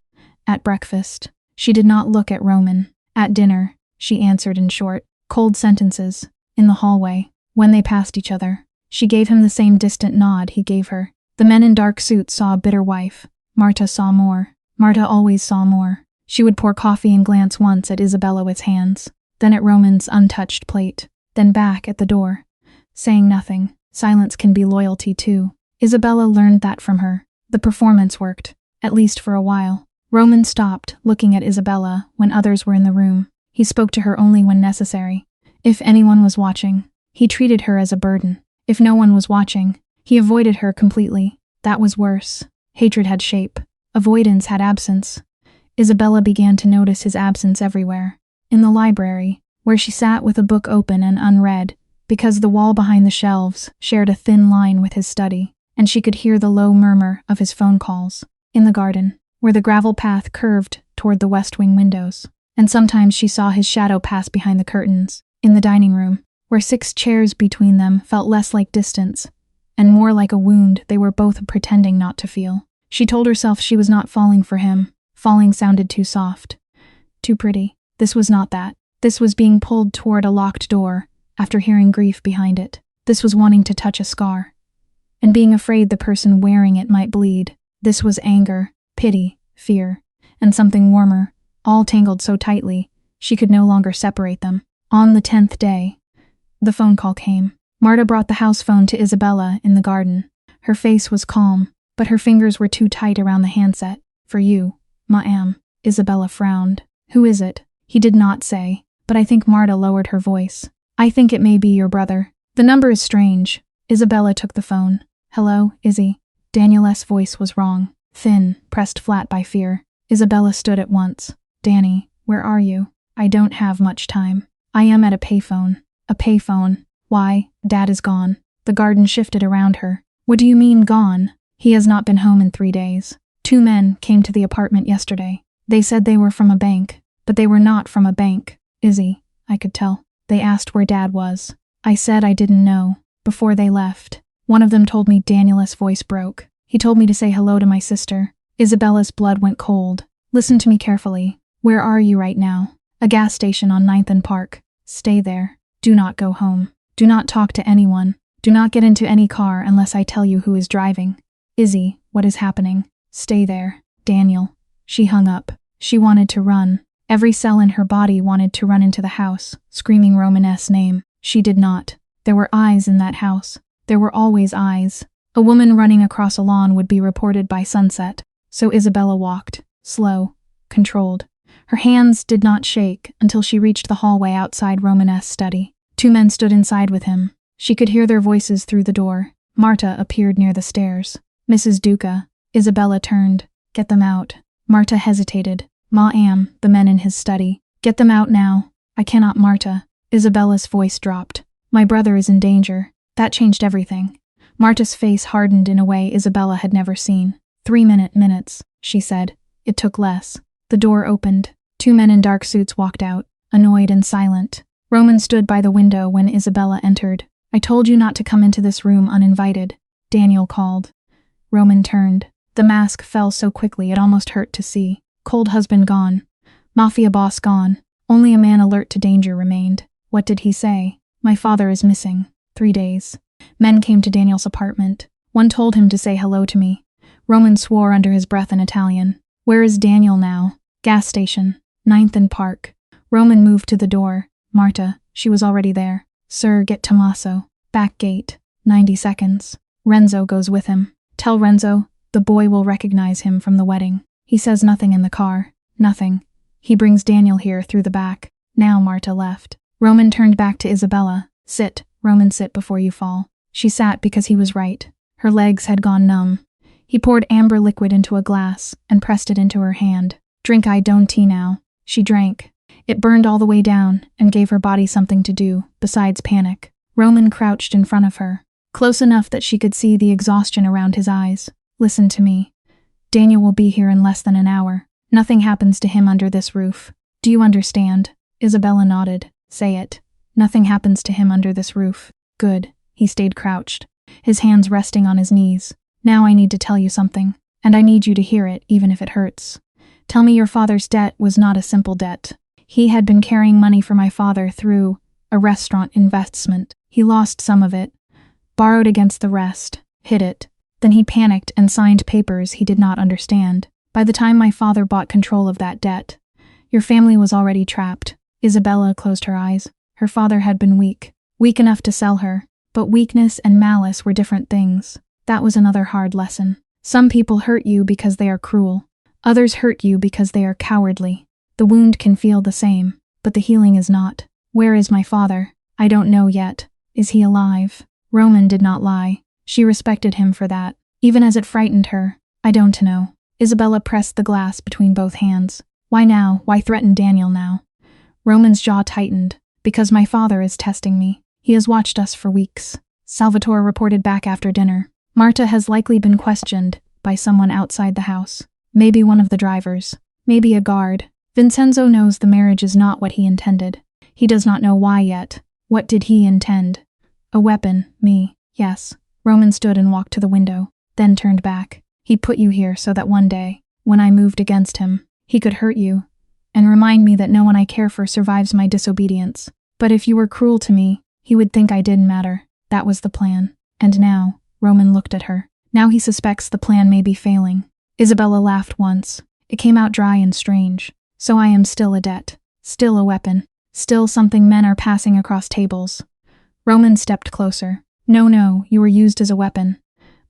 At breakfast, she did not look at Roman. At dinner, she answered in short, cold sentences. In the hallway, when they passed each other, she gave him the same distant nod he gave her. The men in dark suits saw a bitter wife. Marta saw more. Marta always saw more. She would pour coffee and glance once at Isabella with hands, then at Roman's untouched plate, then back at the door. Saying nothing, silence can be loyalty too. Isabella learned that from her. The performance worked, at least for a while. Roman stopped looking at Isabella when others were in the room. He spoke to her only when necessary. If anyone was watching, he treated her as a burden. If no one was watching, he avoided her completely. That was worse. Hatred had shape. Avoidance had absence. Isabella began to notice his absence everywhere. In the library, where she sat with a book open and unread, because the wall behind the shelves shared a thin line with his study, and she could hear the low murmur of his phone calls. In the garden, where the gravel path curved toward the west wing windows, and sometimes she saw his shadow pass behind the curtains. In the dining room, where 6 chairs between them felt less like distance, and more like a wound they were both pretending not to feel. She told herself she was not falling for him. Falling sounded too soft. Too pretty. This was not that. This was being pulled toward a locked door, after hearing grief behind it. This was wanting to touch a scar, and being afraid the person wearing it might bleed. This was anger, pity, fear, and something warmer, all tangled so tightly, she could no longer separate them. On the 10th day, the phone call came. Marta brought the house phone to Isabella in the garden. Her face was calm, but her fingers were too tight around the handset. For you, ma'am. Isabella frowned. Who is it? He did not say, but I think Marta lowered her voice. I think it may be your brother. The number is strange. Isabella took the phone. Hello, Izzy. Daniel's voice was wrong, thin, pressed flat by fear. Isabella stood at once. Danny, where are you? I don't have much time. I am at a payphone. A payphone. Why, Dad is gone. The garden shifted around her. What do you mean gone? He has not been home in 3 days. 2 men came to the apartment yesterday. They said they were from a bank, but they were not from a bank. Izzy, I could tell. They asked where Dad was. I said I didn't know. Before they left, one of them told me Daniel's voice broke. He told me to say hello to my sister. Isabella's blood went cold. Listen to me carefully. Where are you right now? A gas station on 9th and Park. Stay there. Do not go home. Do not talk to anyone. Do not get into any car unless I tell you who is driving. Izzy, what is happening? Stay there. Daniel. She hung up. She wanted to run. Every cell in her body wanted to run into the house, screaming Roman's name. She did not. There were eyes in that house. There were always eyes. A woman running across a lawn would be reported by sunset. So Isabella walked, slow, controlled. Her hands did not shake until she reached the hallway outside Roman's study. 2 men stood inside with him. She could hear their voices through the door. Marta appeared near the stairs. Mrs. Duca. Isabella turned. Get them out. Marta hesitated. Ma'am, the men in his study. Get them out now. I cannot, Marta. Isabella's voice dropped. My brother is in danger. That changed everything. Marta's face hardened in a way Isabella had never seen. 3 minutes, she said. It took less. The door opened. 2 men in dark suits walked out, annoyed and silent. Roman stood by the window when Isabella entered. I told you not to come into this room uninvited, Daniel called. Roman turned. The mask fell so quickly it almost hurt to see. Cold husband gone. Mafia boss gone. Only a man alert to danger remained. What did he say? My father is missing. 3 days. Men came to Daniel's apartment. One told him to say hello to me. Roman swore under his breath in Italian. Where is Daniel now? Gas station. 9th and Park. Roman moved to the door. Marta, she was already there. Sir, get Tommaso. Back gate. 90 seconds. Renzo goes with him. Tell Renzo, the boy will recognize him from the wedding. He says nothing in the car. Nothing. He brings Daniel here through the back. Now Marta left. Roman turned back to Isabella. Sit, Roman, sit before you fall. She sat because he was right. Her legs had gone numb. He poured amber liquid into a glass and pressed it into her hand. Drink, I don't tea now. She drank. It burned all the way down and gave her body something to do, besides panic. Roman crouched in front of her, close enough that she could see the exhaustion around his eyes. Listen to me. Daniel will be here in less than an hour. Nothing happens to him under this roof. Do you understand? Isabella nodded. Say it. Nothing happens to him under this roof. Good. He stayed crouched, his hands resting on his knees. Now I need to tell you something, and I need you to hear it, even if it hurts. Tell me your father's debt was not a simple debt. He had been carrying money for my father through a restaurant investment. He lost some of it, borrowed against the rest, hid it. Then he panicked and signed papers he did not understand. By the time my father bought control of that debt, your family was already trapped. Isabella closed her eyes. Her father had been weak enough to sell her, but weakness and malice were different things. That was another hard lesson. Some people hurt you because they are cruel. Others hurt you because they are cowardly. The wound can feel the same, but the healing is not. Where is my father? I don't know yet. Is he alive? Roman did not lie. She respected him for that, even as it frightened her. I don't know. Isabella pressed the glass between both hands. Why now? Why threaten Daniel now? Roman's jaw tightened. Because my father is testing me. He has watched us for weeks. Salvatore reported back after dinner. Marta has likely been questioned by someone outside the house. Maybe one of the drivers. Maybe a guard. Vincenzo knows the marriage is not what he intended. He does not know why yet. What did he intend? A weapon, me. Yes. Roman stood and walked to the window, then turned back. He put you here so that one day, when I moved against him, he could hurt you and remind me that no one I care for survives my disobedience. But if you were cruel to me, he would think I didn't matter. That was the plan. And now, Roman looked at her. Now he suspects the plan may be failing. Isabella laughed once. It came out dry and strange. So I am still a debt. Still a weapon. Still something men are passing across tables. Roman stepped closer. No, you were used as a weapon.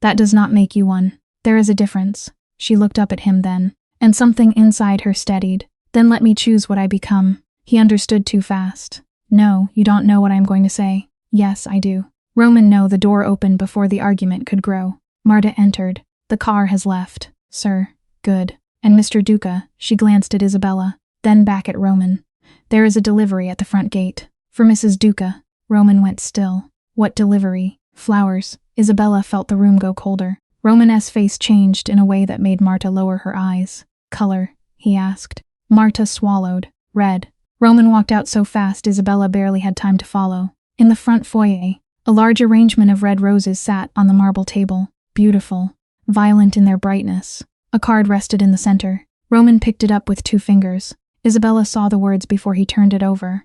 That does not make you one. There is a difference. She looked up at him then, and something inside her steadied. Then let me choose what I become. He understood too fast. No, you don't know what I'm going to say. Yes, I do. Roman, no. The door opened before the argument could grow. Marta entered. The car has left. Sir. Good. And Mr. Duca, she glanced at Isabella, then back at Roman. There is a delivery at the front gate. For Mrs. Duca. Roman went still. What delivery? Flowers. Isabella felt the room go colder. Roman's face changed in a way that made Marta lower her eyes. Color? He asked. Marta swallowed. Red. Roman walked out so fast Isabella barely had time to follow. In the front foyer, a large arrangement of red roses sat on the marble table, beautiful, violent in their brightness. A card rested in the center. Roman picked it up with 2 fingers. Isabella saw the words before he turned it over.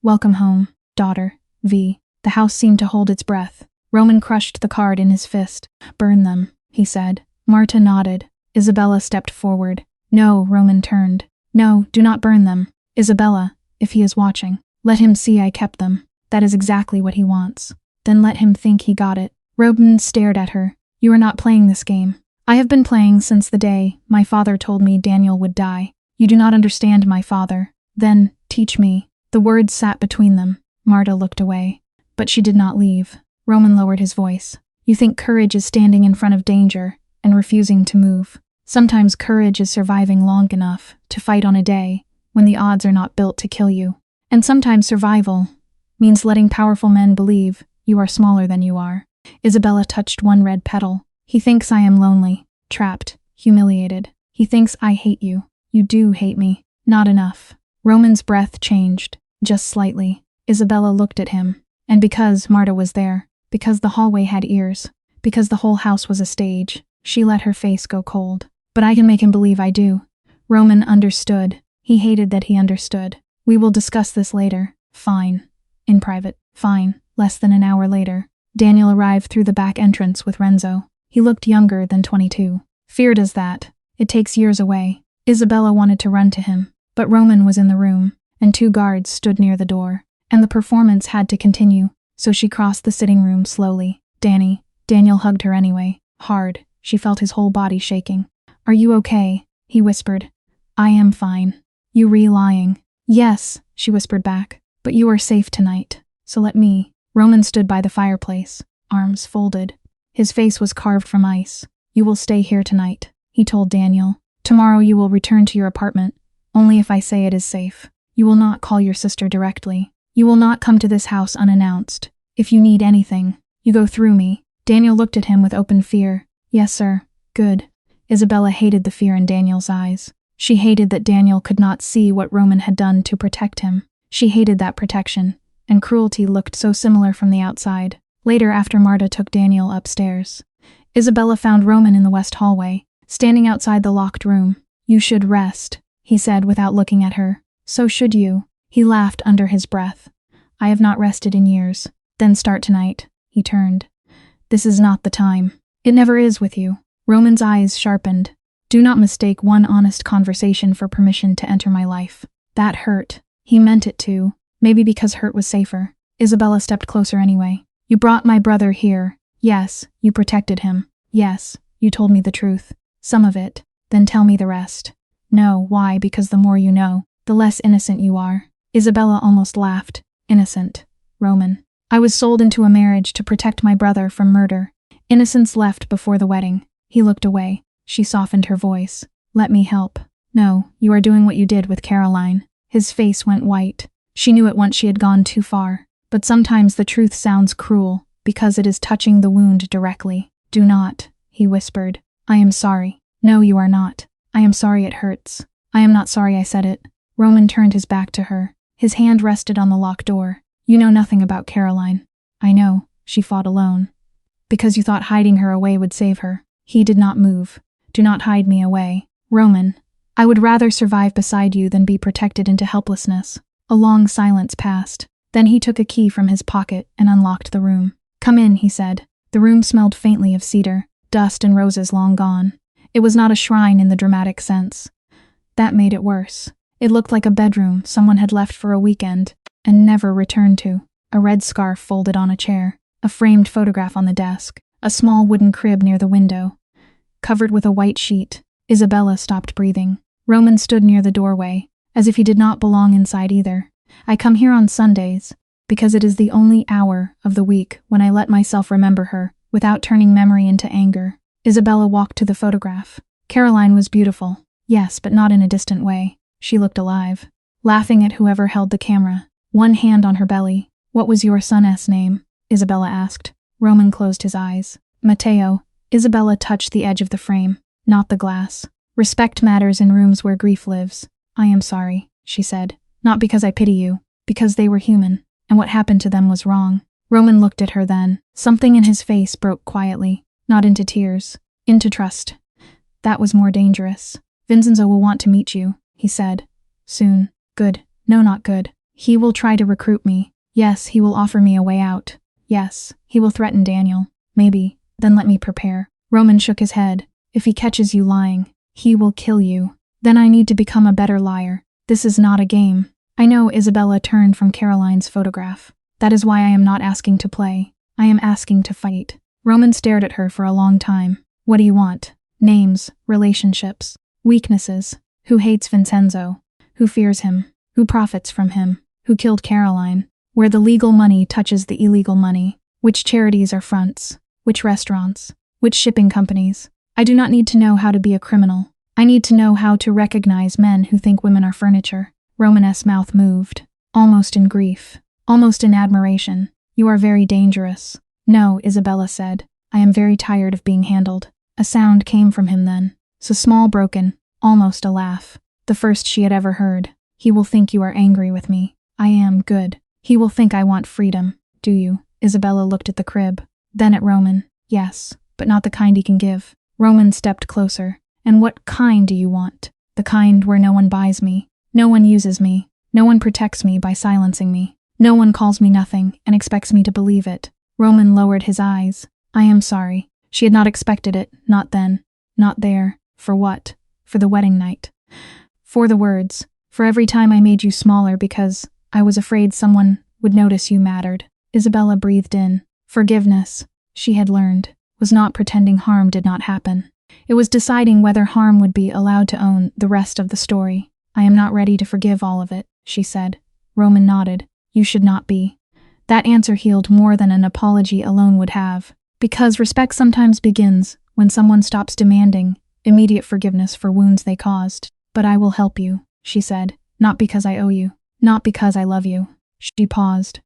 Welcome home, daughter, V. The house seemed to hold its breath. Roman crushed the card in his fist. Burn them, he said. Marta nodded. Isabella stepped forward. No, Roman turned. No, do not burn them. Isabella, if he is watching, let him see I kept them. That is exactly what he wants. Then let him think he got it. Roman stared at her. You are not playing this game. I have been playing since the day my father told me Daniel would die. You do not understand my father. Then, teach me. The words sat between them. Marta looked away. But she did not leave. Roman lowered his voice. You think courage is standing in front of danger and refusing to move. Sometimes courage is surviving long enough to fight on a day when the odds are not built to kill you. And sometimes survival means letting powerful men believe you are smaller than you are. Isabella touched one red petal. He thinks I am lonely, trapped, humiliated. He thinks I hate you. You do hate me. Not enough. Roman's breath changed, just slightly. Isabella looked at him. And because Marta was there, because the hallway had ears, because the whole house was a stage, she let her face go cold. But I can make him believe I do. Roman understood. He hated that he understood. We will discuss this later. Fine. In private. Fine. Less than an hour later, Daniel arrived through the back entrance with Renzo. He looked younger than 22. Fear does that. It takes years away. Isabella wanted to run to him, but Roman was in the room, and 2 guards stood near the door, and the performance had to continue, so she crossed the sitting room slowly. Daniel hugged her anyway, hard. She felt his whole body shaking. Are you okay? He whispered. I am fine. You lying? Yes, she whispered back, but you are safe tonight, so let me. Roman stood by the fireplace, arms folded. His face was carved from ice. You will stay here tonight, he told Daniel. Tomorrow you will return to your apartment, only if I say it is safe. You will not call your sister directly. You will not come to this house unannounced. If you need anything, you go through me. Daniel looked at him with open fear. Yes, sir. Good. Isabella hated the fear in Daniel's eyes. She hated that Daniel could not see what Roman had done to protect him. She hated that protection, and cruelty looked so similar from the outside. Later, after Marta took Daniel upstairs, Isabella found Roman in the west hallway, standing outside the locked room. You should rest, he said without looking at her. So should you. He laughed under his breath. I have not rested in years. Then start tonight. He turned. This is not the time. It never is with you. Roman's eyes sharpened. Do not mistake one honest conversation for permission to enter my life. That hurt. He meant it to. Maybe because hurt was safer. Isabella stepped closer anyway. You brought my brother here. Yes, you protected him. Yes, you told me the truth. Some of it. Then tell me the rest. No, why? Because the more you know, the less innocent you are. Isabella almost laughed. Innocent. Roman. I was sold into a marriage to protect my brother from murder. Innocence left before the wedding. He looked away. She softened her voice. Let me help. No, you are doing what you did with Caroline. His face went white. She knew at once she had gone too far. But sometimes the truth sounds cruel, because it is touching the wound directly. Do not, he whispered. I am sorry. No, you are not. I am sorry it hurts. I am not sorry I said it. Roman turned his back to her. His hand rested on the locked door. You know nothing about Caroline. I know. She fought alone. Because you thought hiding her away would save her. He did not move. Do not hide me away. Roman, I would rather survive beside you than be protected into helplessness. A long silence passed. Then he took a key from his pocket and unlocked the room. Come in, he said. The room smelled faintly of cedar, dust and roses long gone. It was not a shrine in the dramatic sense. That made it worse. It looked like a bedroom someone had left for a weekend and never returned to. A red scarf folded on a chair, a framed photograph on the desk, a small wooden crib near the window, covered with a white sheet. Isabella stopped breathing. Roman stood near the doorway, as if he did not belong inside either. I come here on Sundays, because it is the only hour of the week when I let myself remember her, without turning memory into anger. Isabella walked to the photograph. Caroline was beautiful. Yes, but not in a distant way. She looked alive, laughing at whoever held the camera, one hand on her belly. What was your son's name? Isabella asked. Roman closed his eyes. Matteo. Isabella touched the edge of the frame, not the glass. Respect matters in rooms where grief lives. I am sorry, she said. Not because I pity you, because they were human, and what happened to them was wrong. Roman looked at her then. Something in his face broke quietly, not into tears, into trust. That was more dangerous. Vincenzo will want to meet you, he said. Soon. Good. No, not good. He will try to recruit me. Yes, he will offer me a way out. Yes, he will threaten Daniel. Maybe. Then let me prepare. Roman shook his head. If he catches you lying, he will kill you. Then I need to become a better liar. This is not a game. I know. Isabella turned from Caroline's photograph. That is why I am not asking to play. I am asking to fight. Roman stared at her for a long time. What do you want? Names, relationships, weaknesses. Who hates Vincenzo? Who fears him? Who profits from him? Who killed Caroline? Where the legal money touches the illegal money? Which charities are fronts? Which restaurants? Which shipping companies? I do not need to know how to be a criminal. I need to know how to recognize men who think women are furniture. Romanes's mouth moved, almost in grief, almost in admiration. You are very dangerous. No, Isabella said. I am very tired of being handled. A sound came from him then, so small, broken, almost a laugh. The first she had ever heard. He will think you are angry with me. I am good. He will think I want freedom. Do you? Isabella looked at the crib, then at Roman. Yes, but not the kind he can give. Roman stepped closer. And what kind do you want? The kind where no one buys me. No one uses me. No one protects me by silencing me. No one calls me nothing and expects me to believe it. Roman lowered his eyes. I am sorry. She had not expected it, not then, not there. For what? For the wedding night. For the words. For every time I made you smaller because I was afraid someone would notice you mattered. Isabella breathed in. Forgiveness, she had learned, was not pretending harm did not happen. It was deciding whether harm would be allowed to own the rest of the story. I am not ready to forgive all of it, she said. Roman nodded. You should not be. That answer healed more than an apology alone would have. Because respect sometimes begins when someone stops demanding immediate forgiveness for wounds they caused. But I will help you, she said. Not because I owe you. Not because I love you. She paused.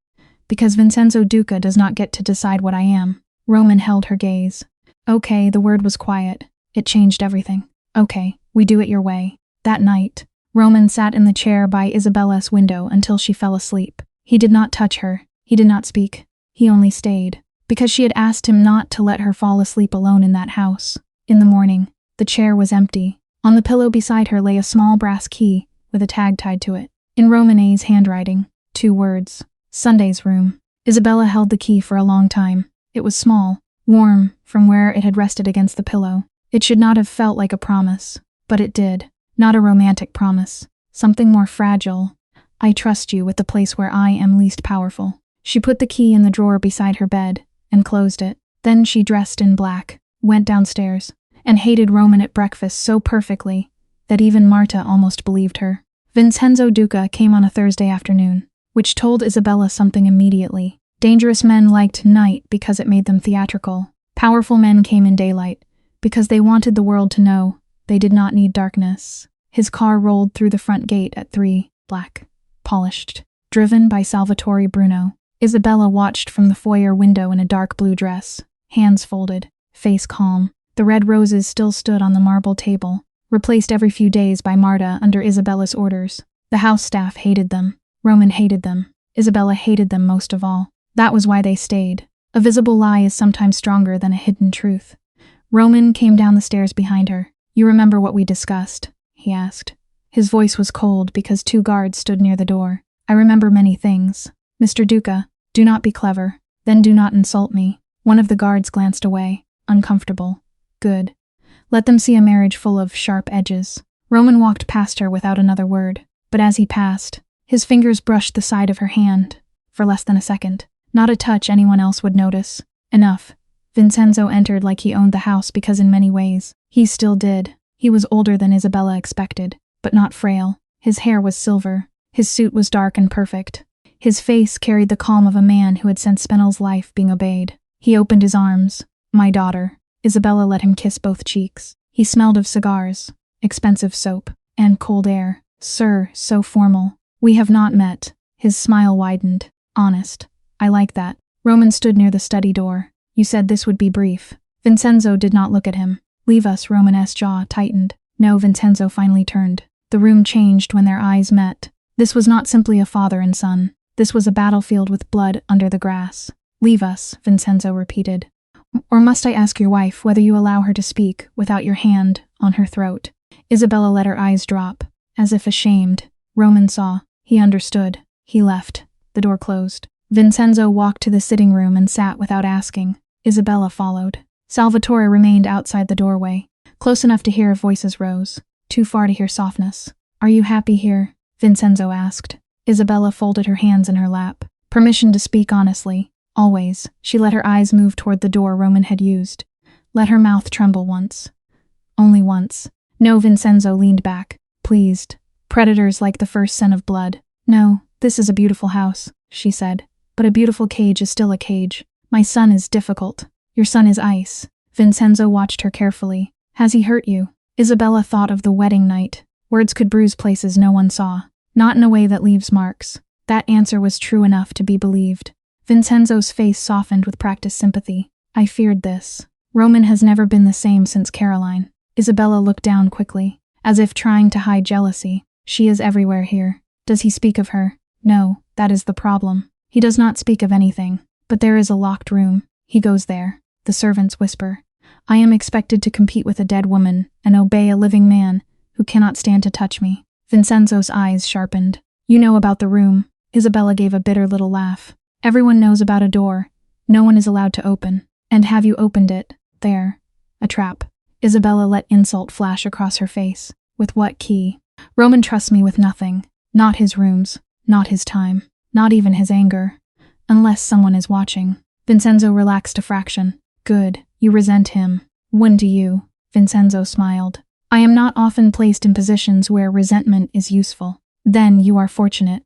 Because Vincenzo Duca does not get to decide what I am. Roman held her gaze. Okay, the word was quiet. It changed everything. Okay, we do it your way. That night, Roman sat in the chair by Isabella's window until she fell asleep. He did not touch her. He did not speak. He only stayed. Because she had asked him not to let her fall asleep alone in that house. In the morning, the chair was empty. On the pillow beside her lay a small brass key with a tag tied to it. In Romanet's handwriting, 2 words. Sunday's room. Isabella held the key for a long time. It was small, warm from where it had rested against the pillow. It should not have felt like a promise, but it did. Not a romantic promise. Something more fragile. I trust you with the place where I am least powerful. She put the key in the drawer beside her bed and closed it. Then she dressed in black, went downstairs, and hated Roman at breakfast so perfectly that even Marta almost believed her. Vincenzo Duca came on a Thursday afternoon, which told Isabella something immediately. Dangerous men liked night because it made them theatrical. Powerful men came in daylight because they wanted the world to know they did not need darkness. His car rolled through the front gate at 3, black, polished, driven by Salvatore Bruno. Isabella watched from the foyer window in a dark blue dress, hands folded, face calm. The red roses still stood on the marble table, replaced every few days by Marta under Isabella's orders. The house staff hated them. Roman hated them. Isabella hated them most of all. That was why they stayed. A visible lie is sometimes stronger than a hidden truth. Roman came down the stairs behind her. You remember what we discussed? He asked. His voice was cold because 2 guards stood near the door. I remember many things. Mr. Duca, do not be clever. Then do not insult me. One of the guards glanced away, uncomfortable. Good. Let them see a marriage full of sharp edges. Roman walked past her without another word, but as he passed, his fingers brushed the side of her hand, for less than a second. Not a touch anyone else would notice. Enough. Vincenzo entered like he owned the house because in many ways, he still did. He was older than Isabella expected, but not frail. His hair was silver. His suit was dark and perfect. His face carried the calm of a man who had sensed Spinel's life being obeyed. He opened his arms. My daughter. Isabella let him kiss both cheeks. He smelled of cigars, expensive soap, and cold air. Sir, so formal. We have not met. His smile widened. Honest. I like that. Roman stood near the study door. You said this would be brief. Vincenzo did not look at him. Leave us. Roman's jaw tightened. No, Vincenzo finally turned. The room changed when their eyes met. This was not simply a father and son. This was a battlefield with blood under the grass. Leave us, Vincenzo repeated. Or must I ask your wife whether you allow her to speak without your hand on her throat? Isabella let her eyes drop, as if ashamed. Roman saw. He understood. He left. The door closed. Vincenzo walked to the sitting room and sat without asking. Isabella followed. Salvatore remained outside the doorway, close enough to hear if voices rose, too far to hear softness. Are you happy here? Vincenzo asked. Isabella folded her hands in her lap. Permission to speak honestly. Always. She let her eyes move toward the door Roman had used. Let her mouth tremble once. Only once. No, Vincenzo leaned back, pleased. Predators like the first scent of blood. No, this is a beautiful house, she said. But a beautiful cage is still a cage. My son is difficult. Your son is ice. Vincenzo watched her carefully. Has he hurt you? Isabella thought of the wedding night. Words could bruise places no one saw. Not in a way that leaves marks. That answer was true enough to be believed. Vincenzo's face softened with practiced sympathy. I feared this. Roman has never been the same since Caroline. Isabella looked down quickly, as if trying to hide jealousy. She is everywhere here. Does he speak of her? No, that is the problem. He does not speak of anything. But there is a locked room. He goes there. The servants whisper. I am expected to compete with a dead woman and obey a living man who cannot stand to touch me. Vincenzo's eyes sharpened. You know about the room. Isabella gave a bitter little laugh. Everyone knows about a door. No one is allowed to open. And have you opened it? There. A trap. Isabella let insult flash across her face. With what key? Roman trusts me with nothing. Not his rooms. Not his time. Not even his anger. Unless someone is watching. Vincenzo relaxed a fraction. Good. You resent him. When do you? Vincenzo smiled. I am not often placed in positions where resentment is useful. Then you are fortunate.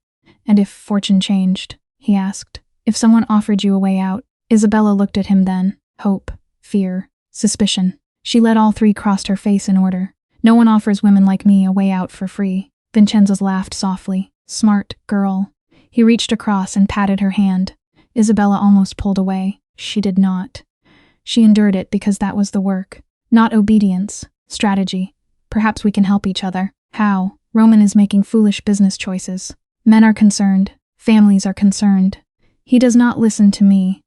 And if fortune changed? He asked. If someone offered you a way out? Isabella looked at him then. Hope. Fear. Suspicion. She let all three cross her face in order. No one offers women like me a way out for free. Vincenzo laughed softly. Smart girl. He reached across and patted her hand. Isabella almost pulled away. She did not. She endured it because that was the work. Not obedience. Strategy. Perhaps we can help each other. How? Roman is making foolish business choices. Men are concerned. Families are concerned. He does not listen to me.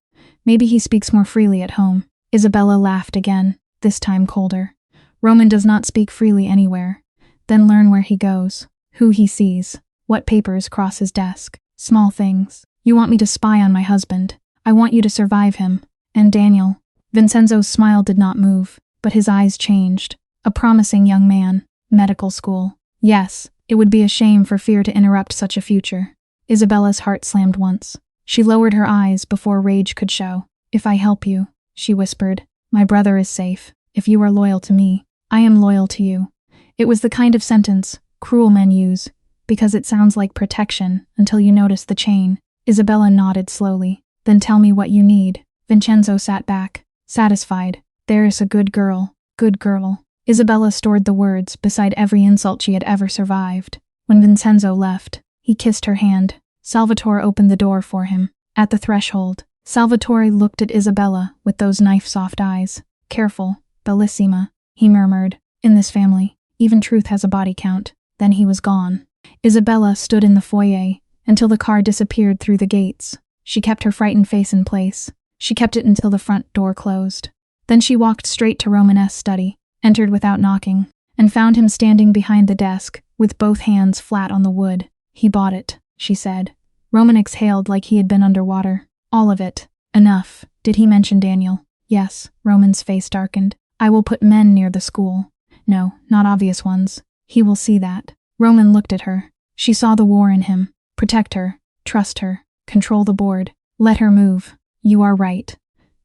Maybe he speaks more freely at home. Isabella laughed again, this time colder. Roman does not speak freely anywhere. Then learn where he goes, who he sees, what papers cross his desk. Small things. You want me to spy on my husband. I want you to survive him. And Daniel. Vincenzo's smile did not move, but his eyes changed. A promising young man. Medical school. Yes, it would be a shame for fear to interrupt such a future. Isabella's heart slammed once. She lowered her eyes before rage could show. If I help you, she whispered, my brother is safe. If you are loyal to me, I am loyal to you. It was the kind of sentence cruel men use, because it sounds like protection until you notice the chain. Isabella nodded slowly. Then tell me what you need. Vincenzo sat back, satisfied. There is a good girl. Good girl. Isabella stored the words beside every insult she had ever survived. When Vincenzo left, he kissed her hand. Salvatore opened the door for him. At the threshold, Salvatore looked at Isabella with those knife-soft eyes. Careful, bellissima, he murmured. In this family, even truth has a body count. Then he was gone. Isabella stood in the foyer until the car disappeared through the gates. She kept her frightened face in place. She kept it until the front door closed. Then she walked straight to Romanes's study, entered without knocking, and found him standing behind the desk, with both hands flat on the wood. He bought it, she said. Roman exhaled like he had been underwater. All of it. Enough. Did he mention Daniel? Yes. Roman's face darkened. I will put men near the school. No, not obvious ones. He will see that. Roman looked at her. She saw the war in him. Protect her. Trust her. Control the board. Let her move. You are right,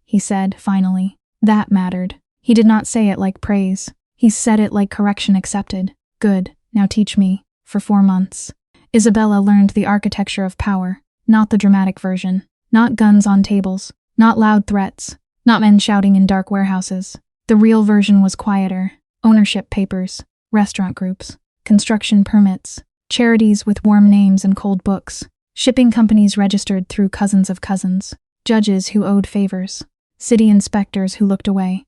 he said, finally. That mattered. He did not say it like praise. He said it like correction accepted. Good. Now teach me. For 4 months. Isabella learned the architecture of power, not the dramatic version. Not guns on tables. Not loud threats. Not men shouting in dark warehouses. The real version was quieter. Ownership papers. Restaurant groups. Construction permits. Charities with warm names and cold books. Shipping companies registered through cousins of cousins. Judges who owed favors. City inspectors who looked away.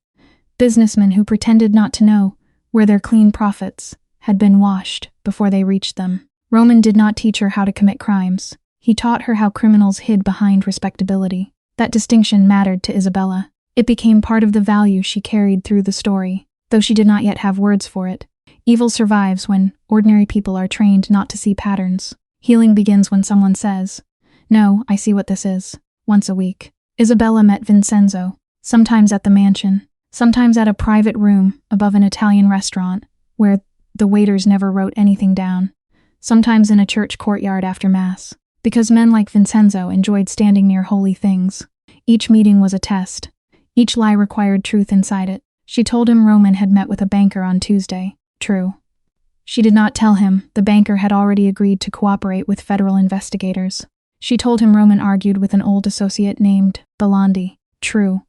Businessmen who pretended not to know where their clean profits had been washed before they reached them. Roman did not teach her how to commit crimes. He taught her how criminals hid behind respectability. That distinction mattered to Isabella. It became part of the value she carried through the story, though she did not yet have words for it. Evil survives when ordinary people are trained not to see patterns. Healing begins when someone says, "No, I see what this is," once a week. Isabella met Vincenzo, sometimes at the mansion, sometimes at a private room above an Italian restaurant, where the waiters never wrote anything down, sometimes in a church courtyard after Mass, because men like Vincenzo enjoyed standing near holy things. Each meeting was a test. Each lie required truth inside it. She told him Roman had met with a banker on Tuesday. True. She did not tell him the banker had already agreed to cooperate with federal investigators. She told him Roman argued with an old associate named Belandi. True.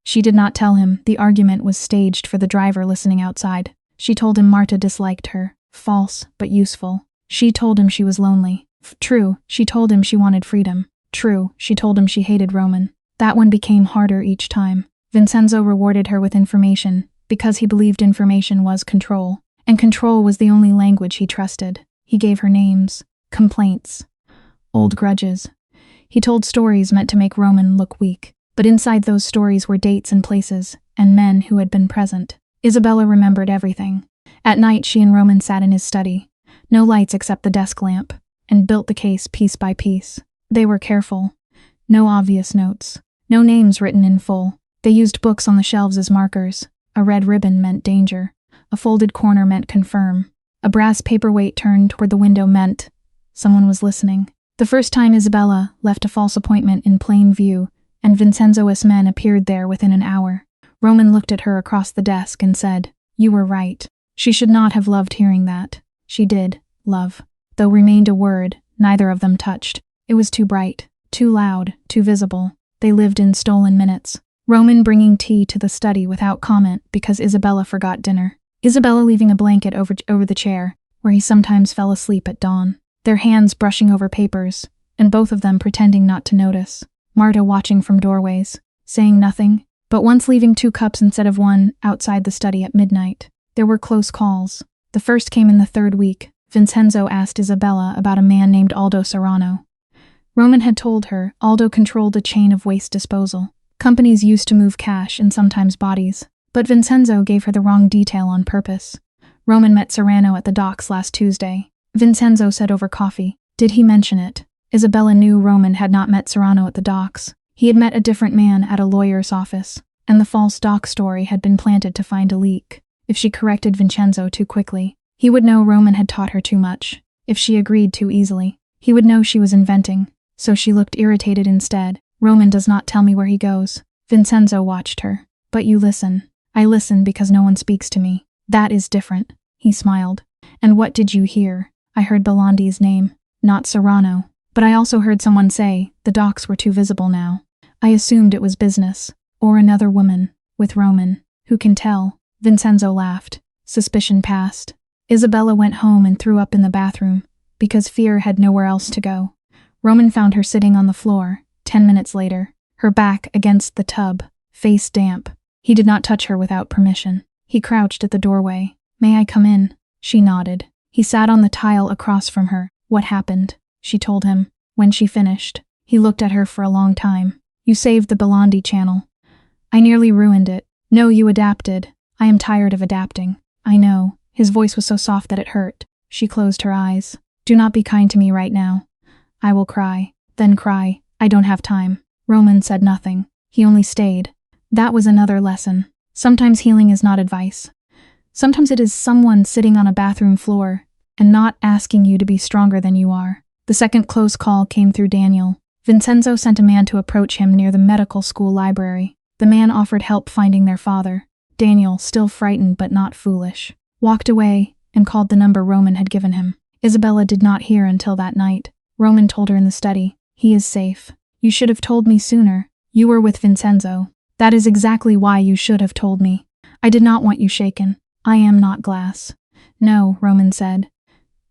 She did not tell him the argument was staged for the driver listening outside. She told him Marta disliked her. False, but useful. She told him she was lonely. True. She told him she wanted freedom. True. She told him she hated Roman. That one became harder each time. Vincenzo rewarded her with information because he believed information was control, and control was the only language he trusted. He gave her names, complaints, old grudges. He told stories meant to make Roman look weak, but inside those stories were dates and places, and men who had been present. Isabella remembered everything. At night she and Roman sat in his study, no lights except the desk lamp, and built the case piece by piece. They were careful. No obvious notes. No names written in full. They used books on the shelves as markers. A red ribbon meant danger. A folded corner meant confirm. A brass paperweight turned toward the window meant someone was listening. The first time Isabella left a false appointment in plain view, and Vincenzo's men appeared there within an hour. Roman looked at her across the desk and said, "You were right." She should not have loved hearing that. She did, love. Though remained a word, neither of them touched. It was too bright, too loud, too visible. They lived in stolen minutes. Roman bringing tea to the study without comment because Isabella forgot dinner. Isabella leaving a blanket over the chair, where he sometimes fell asleep at dawn. Their hands brushing over papers, and both of them pretending not to notice. Marta watching from doorways, saying nothing, but once leaving 2 cups instead of 1 outside the study at midnight. There were close calls. The first came in the 3rd week. Vincenzo asked Isabella about a man named Aldo Serrano. Roman had told her Aldo controlled a chain of waste disposal. Companies used to move cash and sometimes bodies, but Vincenzo gave her the wrong detail on purpose. Roman met Serrano at the docks last Tuesday. Vincenzo said over coffee, "Did he mention it?" Isabella knew Roman had not met Serrano at the docks. He had met a different man at a lawyer's office, and the false dock story had been planted to find a leak. If she corrected Vincenzo too quickly, he would know Roman had taught her too much. If she agreed too easily, he would know she was inventing. So she looked irritated instead. Roman does not tell me where he goes. Vincenzo watched her. But you listen. I listen because no one speaks to me. That is different. He smiled. And what did you hear? I heard Belandi's name, not Serrano. But I also heard someone say the docks were too visible now. I assumed it was business. Or another woman. With Roman. Who can tell? Vincenzo laughed. Suspicion passed. Isabella went home and threw up in the bathroom, because fear had nowhere else to go. Roman found her sitting on the floor, 10 minutes later, her back against the tub, face damp. He did not touch her without permission. He crouched at the doorway. "May I come in?" She nodded. He sat on the tile across from her. "What happened?" She told him. When she finished, he looked at her for a long time. "You saved the Belandi channel." "I nearly ruined it." "No, you adapted." "I am tired of adapting." "I know." His voice was so soft that it hurt. She closed her eyes. "Do not be kind to me right now. I will cry." "Then cry." "I don't have time." Roman said nothing. He only stayed. That was another lesson. Sometimes healing is not advice. Sometimes it is someone sitting on a bathroom floor and not asking you to be stronger than you are. The second close call came through Daniel. Vincenzo sent a man to approach him near the medical school library. The man offered help finding their father. Daniel, still frightened but not foolish, walked away and called the number Roman had given him. Isabella did not hear until that night. Roman told her in the study, "He is safe. You should have told me sooner. You were with Vincenzo. That is exactly why you should have told me. I did not want you shaken. I am not glass." "No," Roman said.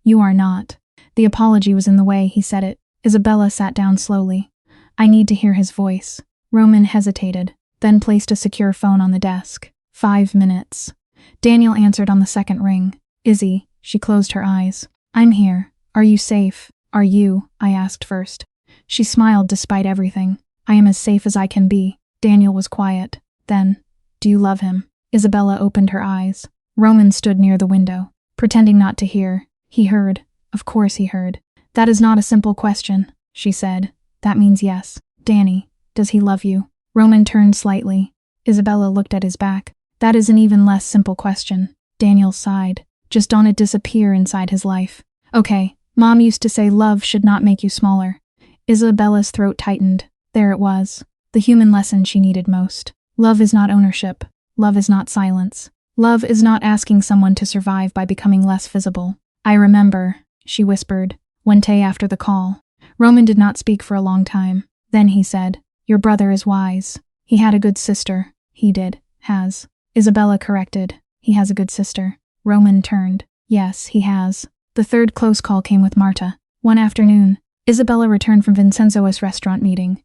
"You are not." The apology was in the way he said it. Isabella sat down slowly. "I need to hear his voice." Roman hesitated, then placed a secure phone on the desk. 5 minutes. Daniel answered on the second ring. "Izzy." She closed her eyes. "I'm here." Are you safe? Are you? I asked first. She smiled despite everything. I am as safe as I can be. Daniel was quiet. Then, do you love him? Isabella opened her eyes. Roman stood near the window, pretending not to hear. He heard. Of course he heard. That is not a simple question, she said. That means yes. Danny, does he love you? Roman turned slightly. Isabella looked at his back. That is an even less simple question. Daniel sighed. Just don't it disappear inside his life. Okay, Mom used to say love should not make you smaller. Isabella's throat tightened. There it was. The human lesson she needed most. Love is not ownership. Love is not silence. Love is not asking someone to survive by becoming less visible. I remember, she whispered, one day after the call. Roman did not speak for a long time. Then he said, your brother is wise. He had a good sister. He did. Has. Isabella corrected. He has a good sister. Roman turned. Yes, he has. The third close call came with Marta. One afternoon, Isabella returned from Vincenzo's restaurant meeting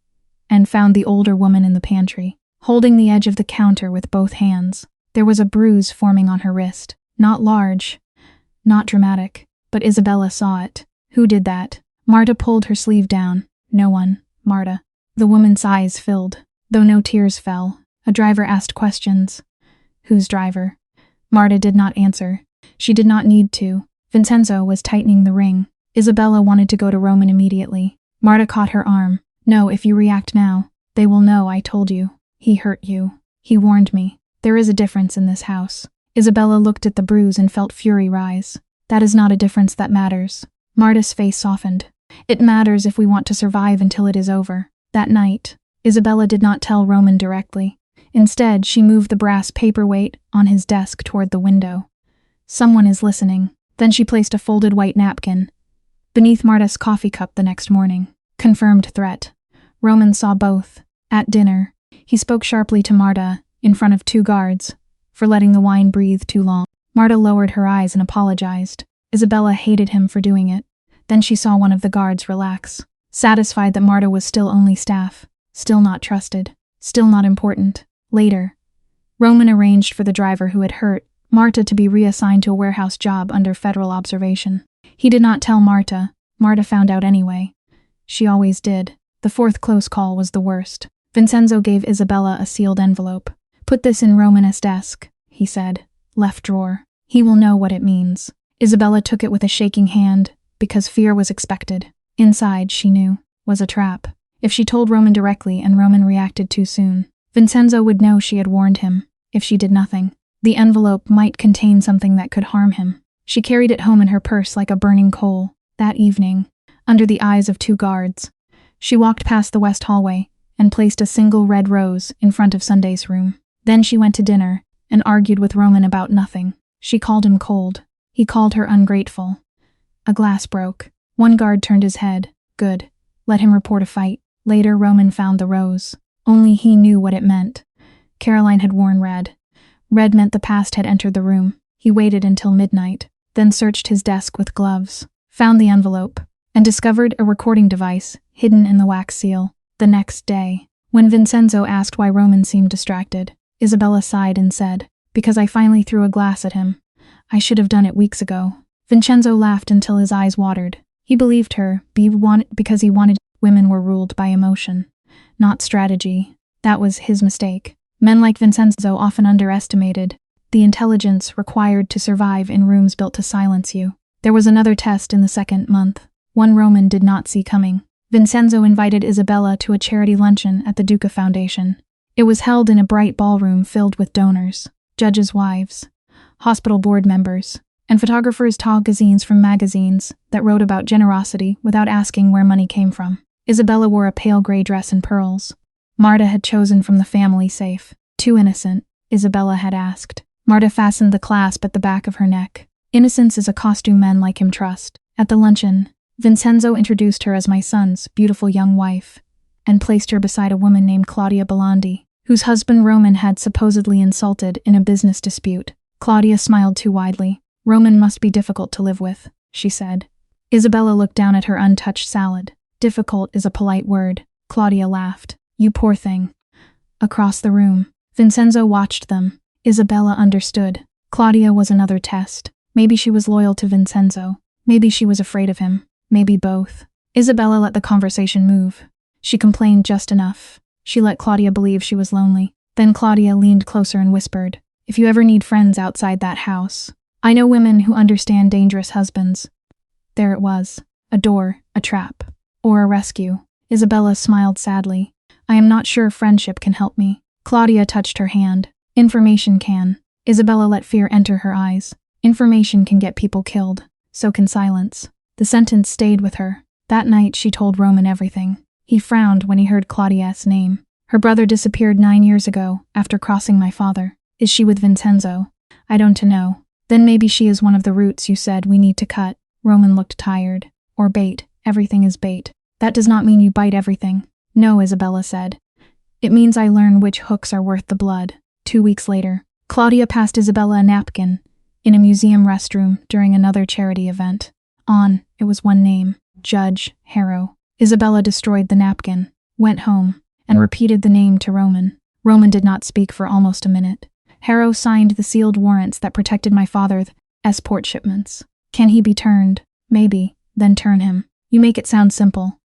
and found the older woman in the pantry, holding the edge of the counter with both hands. There was a bruise forming on her wrist. Not large, not dramatic, but Isabella saw it. Who did that? Marta pulled her sleeve down. No one. Marta. The woman's eyes filled, though no tears fell. A driver asked questions. Whose driver? Marta did not answer. She did not need to. Vincenzo was tightening the ring. Isabella wanted to go to Roman immediately. Marta caught her arm. No, if you react now, they will know I told you. He hurt you. He warned me. There is a difference in this house. Isabella looked at the bruise and felt fury rise. That is not a difference that matters. Marta's face softened. It matters if we want to survive until it is over. That night, Isabella did not tell Roman directly. Instead, she moved the brass paperweight on his desk toward the window. Someone is listening. Then she placed a folded white napkin beneath Marta's coffee cup the next morning. Confirmed threat. Roman saw both. At dinner, he spoke sharply to Marta, in front of 2 guards, for letting the wine breathe too long. Marta lowered her eyes and apologized. Isabella hated him for doing it. Then she saw one of the guards relax, satisfied that Marta was still only staff, still not trusted, still not important. Later, Roman arranged for the driver who had hurt Marta to be reassigned to a warehouse job under federal observation. He did not tell Marta. Marta found out anyway. She always did. The 4th close call was the worst. Vincenzo gave Isabella a sealed envelope. Put this in Roman's desk, he said. Left drawer. He will know what it means. Isabella took it with a shaking hand, because fear was expected. Inside, she knew, was a trap. If she told Roman directly and Roman reacted too soon, Vincenzo would know she had warned him. If she did nothing, the envelope might contain something that could harm him. She carried it home in her purse like a burning coal. That evening, under the eyes of 2 guards, she walked past the west hallway and placed a single red rose in front of Sunday's room. Then she went to dinner and argued with Roman about nothing. She called him cold. He called her ungrateful. A glass broke. One guard turned his head. Good. Let him report a fight. Later, Roman found the rose. Only he knew what it meant. Caroline had worn red. Red meant the past had entered the room. He waited until midnight, then searched his desk with gloves, found the envelope, and discovered a recording device hidden in the wax seal. The next day, when Vincenzo asked why Roman seemed distracted, Isabella sighed and said, because I finally threw a glass at him. I should have done it weeks ago. Vincenzo laughed until his eyes watered. He believed her, because he wanted. Women were ruled by emotion, not strategy. That was his mistake. Men like Vincenzo often underestimated the intelligence required to survive in rooms built to silence you. There was another test in the 2nd month, one Roman did not see coming. Vincenzo invited Isabella to a charity luncheon at the Duca Foundation. It was held in a bright ballroom filled with donors, judges' wives, hospital board members, and photographers took magazines from magazines that wrote about generosity without asking where money came from. Isabella wore a pale gray dress and pearls. Marta had chosen from the family safe. Too innocent, Isabella had asked. Marta fastened the clasp at the back of her neck. Innocence is a costume men like him trust. At the luncheon, Vincenzo introduced her as my son's beautiful young wife, and placed her beside a woman named Claudia Belandi, whose husband Roman had supposedly insulted in a business dispute. Claudia smiled too widely. Roman must be difficult to live with, she said. Isabella looked down at her untouched salad. Difficult is a polite word. Claudia laughed. You poor thing. Across the room, Vincenzo watched them. Isabella understood. Claudia was another test. Maybe she was loyal to Vincenzo. Maybe she was afraid of him. Maybe both. Isabella let the conversation move. She complained just enough. She let Claudia believe she was lonely. Then Claudia leaned closer and whispered, "If you ever need friends outside that house, I know women who understand dangerous husbands." There it was. A door, a trap, or a rescue. Isabella smiled sadly. "I am not sure friendship can help me." Claudia touched her hand. "Information can." Isabella let fear enter her eyes. "Information can get people killed. So can silence." The sentence stayed with her. That night she told Roman everything. He frowned when he heard Claudia's name. "Her brother disappeared 9 years ago, after crossing my father. Is she with Vincenzo?" "I don't know." "Then maybe she is one of the roots you said we need to cut." Roman looked tired. "Or bait. Everything is bait." "That does not mean you bite everything." "No," Isabella said. "It means I learn which hooks are worth the blood." 2 weeks later, Claudia passed Isabella a napkin in a museum restroom during another charity event. On it was one name, Judge Harrow. Isabella destroyed the napkin, went home, and repeated the name to Roman. Roman did not speak for almost a minute. "Harrow signed the sealed warrants that protected my father's port shipments. Can he be turned?" "Maybe." "Then turn him." "You make it sound simple."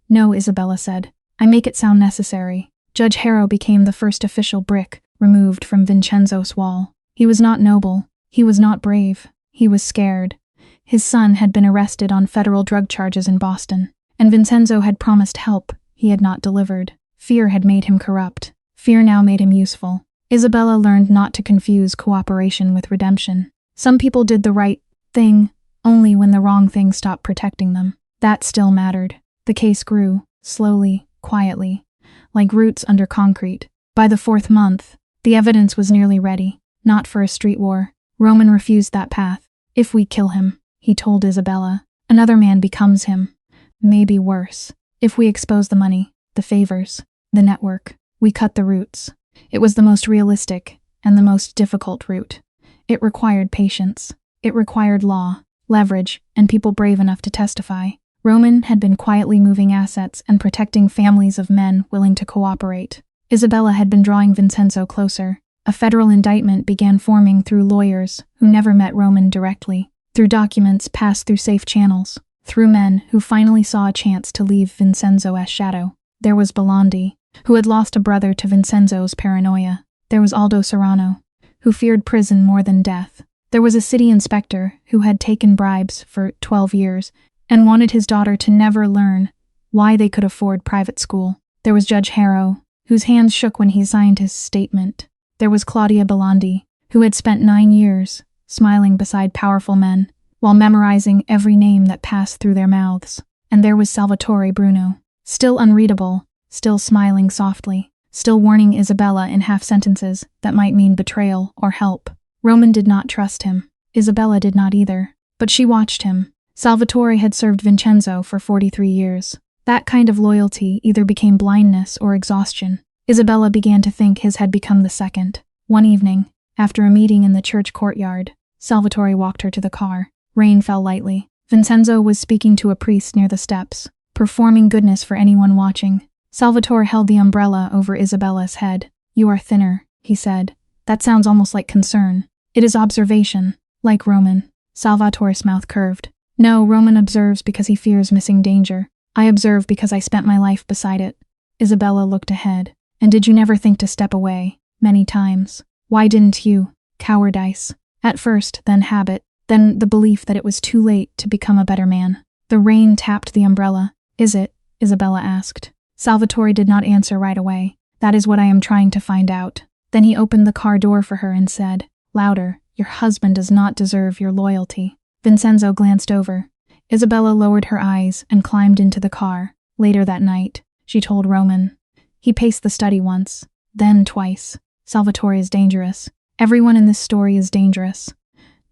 "No," Isabella said. "I make it sound necessary." Judge Harrow became the first official brick removed from Vincenzo's wall. He was not noble. He was not brave. He was scared. His son had been arrested on federal drug charges in Boston, and Vincenzo had promised help he had not delivered. Fear had made him corrupt. Fear now made him useful. Isabella learned not to confuse cooperation with redemption. Some people did the right thing only when the wrong thing stopped protecting them. That still mattered. The case grew, slowly, quietly, like roots under concrete. By the 4th month, the evidence was nearly ready. Not for a street war. Roman refused that path. "If we kill him," he told Isabella, "another man becomes him. Maybe worse. If we expose the money, the favors, the network, we cut the roots." It was the most realistic and the most difficult route. It required patience. It required law, leverage, and people brave enough to testify. Roman had been quietly moving assets and protecting families of men willing to cooperate. Isabella had been drawing Vincenzo closer. A federal indictment began forming through lawyers who never met Roman directly, through documents passed through safe channels, through men who finally saw a chance to leave Vincenzo's shadow. There was Belandi, who had lost a brother to Vincenzo's paranoia. There was Aldo Serrano, who feared prison more than death. There was a city inspector who had taken bribes for 12 years and wanted his daughter to never learn why they could afford private school. There was Judge Harrow, whose hands shook when he signed his statement. There was Claudia Belandi, who had spent 9 years smiling beside powerful men while memorizing every name that passed through their mouths. And there was Salvatore Bruno, still unreadable, still smiling softly, still warning Isabella in half-sentences that might mean betrayal or help. Roman did not trust him. Isabella did not either. But she watched him. Salvatore had served Vincenzo for 43 years. That kind of loyalty either became blindness or exhaustion. Isabella began to think his had become the second. One evening, after a meeting in the church courtyard, Salvatore walked her to the car. Rain fell lightly. Vincenzo was speaking to a priest near the steps, performing goodness for anyone watching. Salvatore held the umbrella over Isabella's head. "You are thinner," he said. "That sounds almost like concern." "It is observation, like Roman." Salvatore's mouth curved. "No, Roman observes because he fears missing danger. I observe because I spent my life beside it." Isabella looked ahead. "And did you never think to step away?" "Many times." "Why didn't you?" "Cowardice. At first, then habit, then the belief that it was too late to become a better man." The rain tapped the umbrella. "Is it?" Isabella asked. Salvatore did not answer right away. "That is what I am trying to find out." Then he opened the car door for her and said, louder, "Your husband does not deserve your loyalty." Vincenzo glanced over. Isabella lowered her eyes and climbed into the car. Later that night, she told Roman. He paced the study once, then twice. "Salvatore is dangerous. Everyone in this story is dangerous.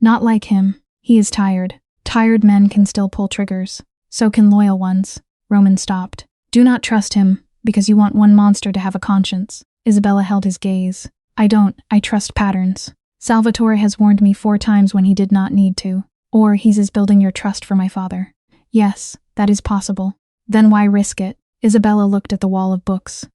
Not like him. He is tired. Tired men can still pull triggers. So can loyal ones." Roman stopped. "Do not trust him, because you want one monster to have a conscience." Isabella held his gaze. "I don't. I trust patterns. Salvatore has warned me 4 times when he did not need to. Or he's building your trust for my father." "Yes, that is possible." "Then why risk it?" Isabella looked at the wall of books,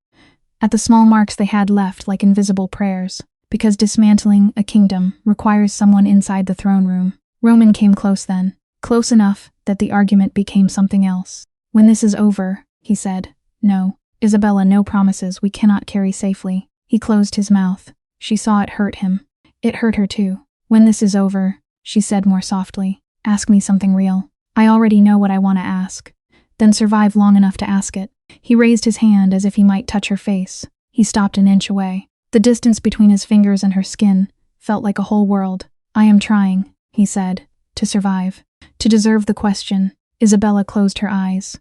at the small marks they had left like invisible prayers. "Because dismantling a kingdom requires someone inside the throne room." Roman came close then. close enough that the argument became something else. When this is over, he said. No, Isabella, no promises we cannot carry safely. He closed his mouth. She saw it hurt him. It hurt her too. When this is over, she said more softly, ask me something real. I already know what I want to ask. Then survive long enough to ask it. He raised his hand as if he might touch her face. He stopped an inch away. The distance between his fingers and her skin felt like a whole world. I am trying, he said, to survive. To deserve the question. Isabella closed her eyes.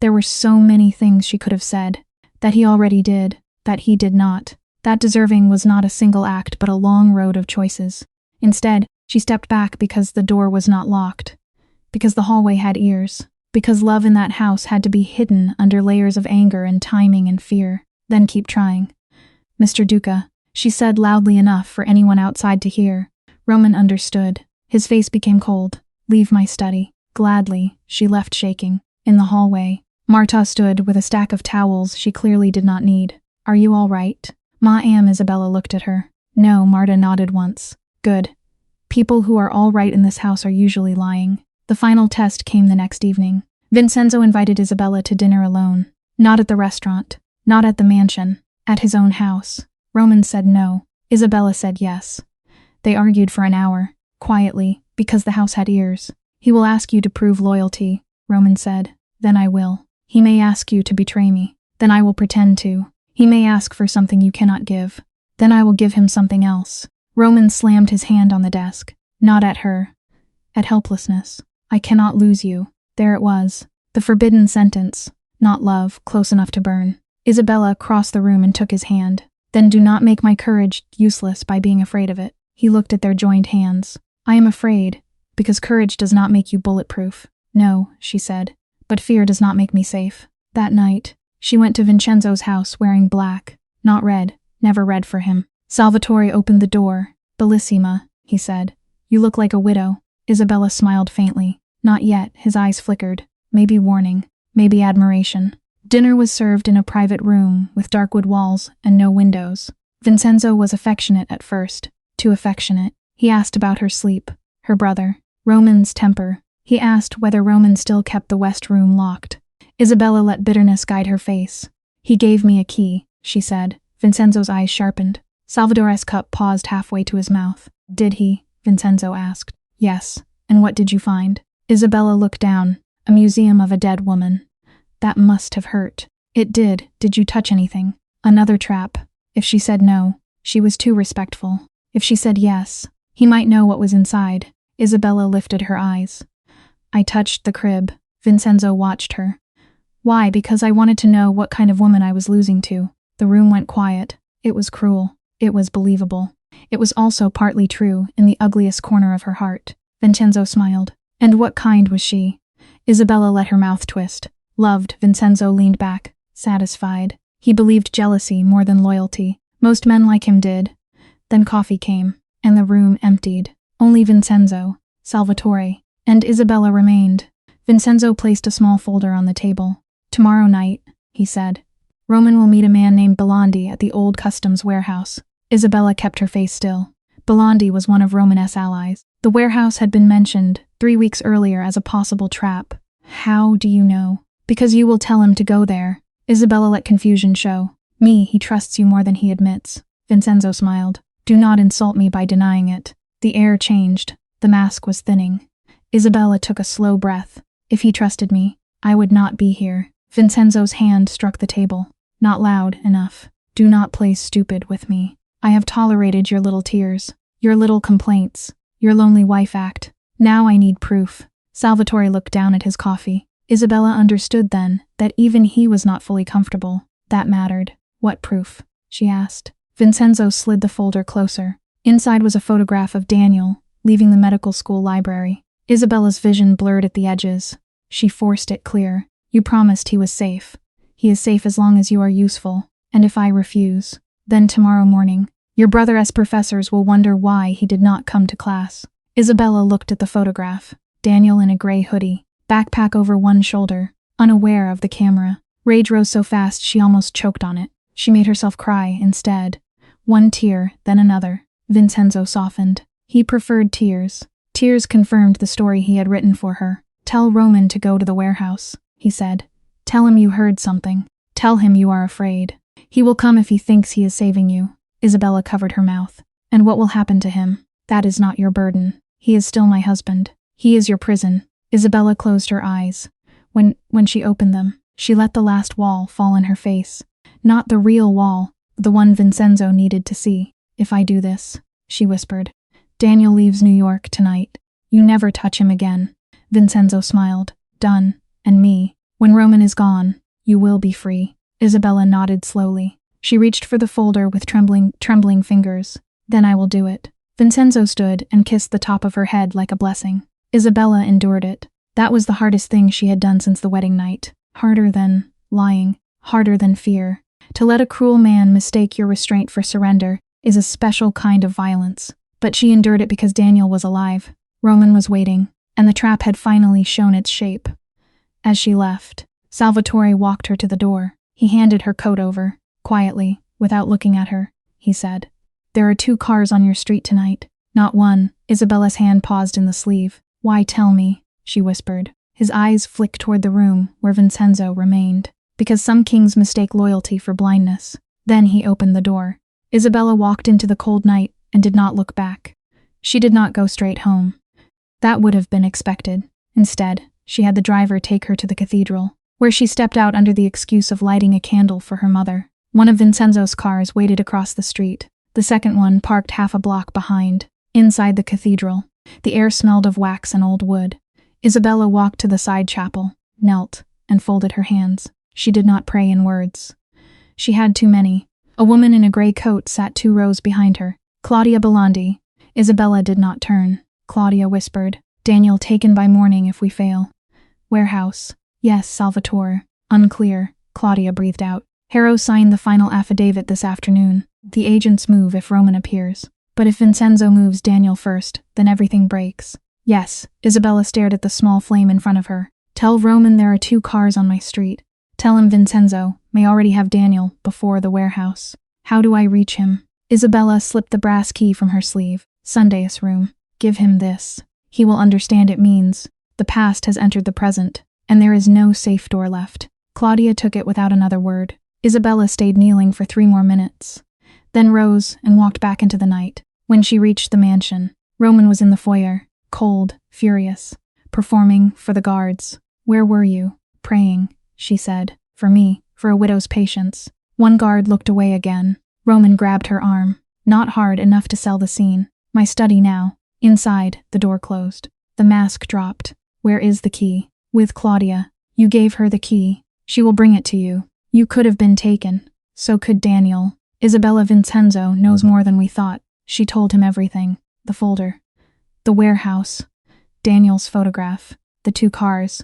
There were so many things she could have said. That he already did, that he did not. That deserving was not a single act but a long road of choices. Instead, she stepped back because the door was not locked. Because the hallway had ears. Because love in that house had to be hidden under layers of anger and timing and fear. Then keep trying. Mr. Duca, she said loudly enough for anyone outside to hear. Roman understood. His face became cold. Leave my study. Gladly, she left shaking. In the hallway, Marta stood with a stack of towels she clearly did not need. Are you all right? Ma am. Isabella looked at her. No, Marta nodded once. Good. People who are all right in this house are usually lying. The final test came the next evening. Vincenzo invited Isabella to dinner alone. Not at the restaurant. Not at the mansion. At his own house. Roman said no. Isabella said yes. They argued for an hour. Quietly, because the house had ears. He will ask you to prove loyalty, Roman said. Then I will. He may ask you to betray me. Then I will pretend to. He may ask for something you cannot give. Then I will give him something else. Roman slammed his hand on the desk. Not at her. At helplessness. I cannot lose you. There it was. The forbidden sentence. Not love, close enough to burn. Isabella crossed the room and took his hand. Then do not make my courage useless by being afraid of it. He looked at their joined hands. I am afraid, because courage does not make you bulletproof. No, she said, but fear does not make me safe. That night, she went to Vincenzo's house wearing black, not red, never red for him. Salvatore opened the door. Bellissima, he said. You look like a widow. Isabella smiled faintly. Not yet, his eyes flickered. Maybe warning, maybe admiration. Dinner was served in a private room with dark wood walls and no windows. Vincenzo was affectionate at first, too affectionate. He asked about her sleep, her brother, Roman's temper. He asked whether Roman still kept the west room locked. Isabella let bitterness guide her face. He gave me a key, she said. Vincenzo's eyes sharpened. Salvatore's cup paused halfway to his mouth. Did he? Vincenzo asked. Yes. And what did you find? Isabella looked down. A museum of a dead woman. That must have hurt. It did. Did you touch anything? Another trap. If she said no, she was too respectful. If she said yes, he might know what was inside. Isabella lifted her eyes. I touched the crib. Vincenzo watched her. Why? Because I wanted to know what kind of woman I was losing to. The room went quiet. It was cruel. It was believable. It was also partly true in the ugliest corner of her heart. Vincenzo smiled. And what kind was she? Isabella let her mouth twist. Loved. Vincenzo leaned back, satisfied. He believed jealousy more than loyalty. Most men like him did. Then coffee came, and the room emptied. Only Vincenzo, Salvatore, and Isabella remained. Vincenzo placed a small folder on the table. Tomorrow night, he said. Roman will meet a man named Belandi at the old customs warehouse. Isabella kept her face still. Belandi was one of Roman's allies. The warehouse had been mentioned 3 weeks earlier as a possible trap. How do you know? Because you will tell him to go there. Isabella let confusion show. Me, he trusts you more than he admits. Vincenzo smiled. Do not insult me by denying it. The air changed. The mask was thinning. Isabella took a slow breath. If he trusted me, I would not be here. Vincenzo's hand struck the table. Not loud enough. Do not play stupid with me. I have tolerated your little tears, your little complaints, your lonely wife act. Now I need proof. Salvatore looked down at his coffee. Isabella understood then that even he was not fully comfortable. That mattered. What proof? She asked. Vincenzo slid the folder closer. Inside was a photograph of Daniel, leaving the medical school library. Isabella's vision blurred at the edges. She forced it clear. You promised he was safe. He is safe as long as you are useful. And if I refuse, then tomorrow morning, your brother's professors will wonder why he did not come to class. Isabella looked at the photograph. Daniel in a gray hoodie, backpack over one shoulder, unaware of the camera. Rage rose so fast she almost choked on it. She made herself cry instead. One tear, then another. Vincenzo softened. He preferred tears. Tears confirmed the story he had written for her. "Tell Roman to go to the warehouse," he said. "Tell him you heard something. Tell him you are afraid. He will come if he thinks he is saving you." Isabella covered her mouth. "And what will happen to him? That is not your burden. He is still my husband. He is your prison." Isabella closed her eyes. When she opened them, she let the last wall fall in her face. Not the real wall, the one Vincenzo needed to see. "If I do this," she whispered, "Daniel leaves New York tonight. You never touch him again." Vincenzo smiled. "Done. And me. When Roman is gone, you will be free." Isabella nodded slowly. She reached for the folder with trembling fingers. "Then I will do it." Vincenzo stood and kissed the top of her head like a blessing. Isabella endured it. That was the hardest thing she had done since the wedding night. Harder than lying. Harder than fear. To let a cruel man mistake your restraint for surrender is a special kind of violence. But she endured it because Daniel was alive. Roman was waiting, and the trap had finally shown its shape. As she left, Salvatore walked her to the door. He handed her coat over. Quietly, without looking at her, he said, "There are 2 cars on your street tonight." "Not one." Isabella's hand paused in the sleeve. "Why tell me?" she whispered. His eyes flicked toward the room where Vincenzo remained. "Because some kings mistake loyalty for blindness." Then he opened the door. Isabella walked into the cold night and did not look back. She did not go straight home. That would have been expected. Instead, she had the driver take her to the cathedral, where she stepped out under the excuse of lighting a candle for her mother. One of Vincenzo's cars waited across the street. The second one parked half a block behind. Inside the cathedral, the air smelled of wax and old wood. Isabella walked to the side chapel, knelt, and folded her hands. She did not pray in words. She had too many. A woman in a gray coat sat 2 rows behind her. "Claudia Belandi." Isabella did not turn. Claudia whispered, "Daniel taken by morning if we fail." "Warehouse." "Yes, Salvatore." "Unclear." Claudia breathed out. "Harrow signed the final affidavit this afternoon. The agents move if Roman appears. But if Vincenzo moves Daniel first, then everything breaks." "Yes." Isabella stared at the small flame in front of her. "Tell Roman there are 2 cars on my street. Tell him Vincenzo may already have Daniel before the warehouse." "How do I reach him?" Isabella slipped the brass key from her sleeve. "Sunday's room. Give him this. He will understand it means the past has entered the present, and there is no safe door left." Claudia took it without another word. Isabella stayed kneeling for 3 more minutes, then rose and walked back into the night. When she reached the mansion, Roman was in the foyer, cold, furious, performing for the guards. "Where were you?" "Praying," she said. "For me, for a widow's patience." One guard looked away again. Roman grabbed her arm. Not hard enough to sell the scene. "My study now." Inside, the door closed. The mask dropped. "Where is the key?" "With Claudia." "You gave her the key. She will bring it to you." "You could have been taken. So could Daniel." "Isabella Vincenzo knows more than we thought." She told him everything. The folder. The warehouse. Daniel's photograph. The 2 cars.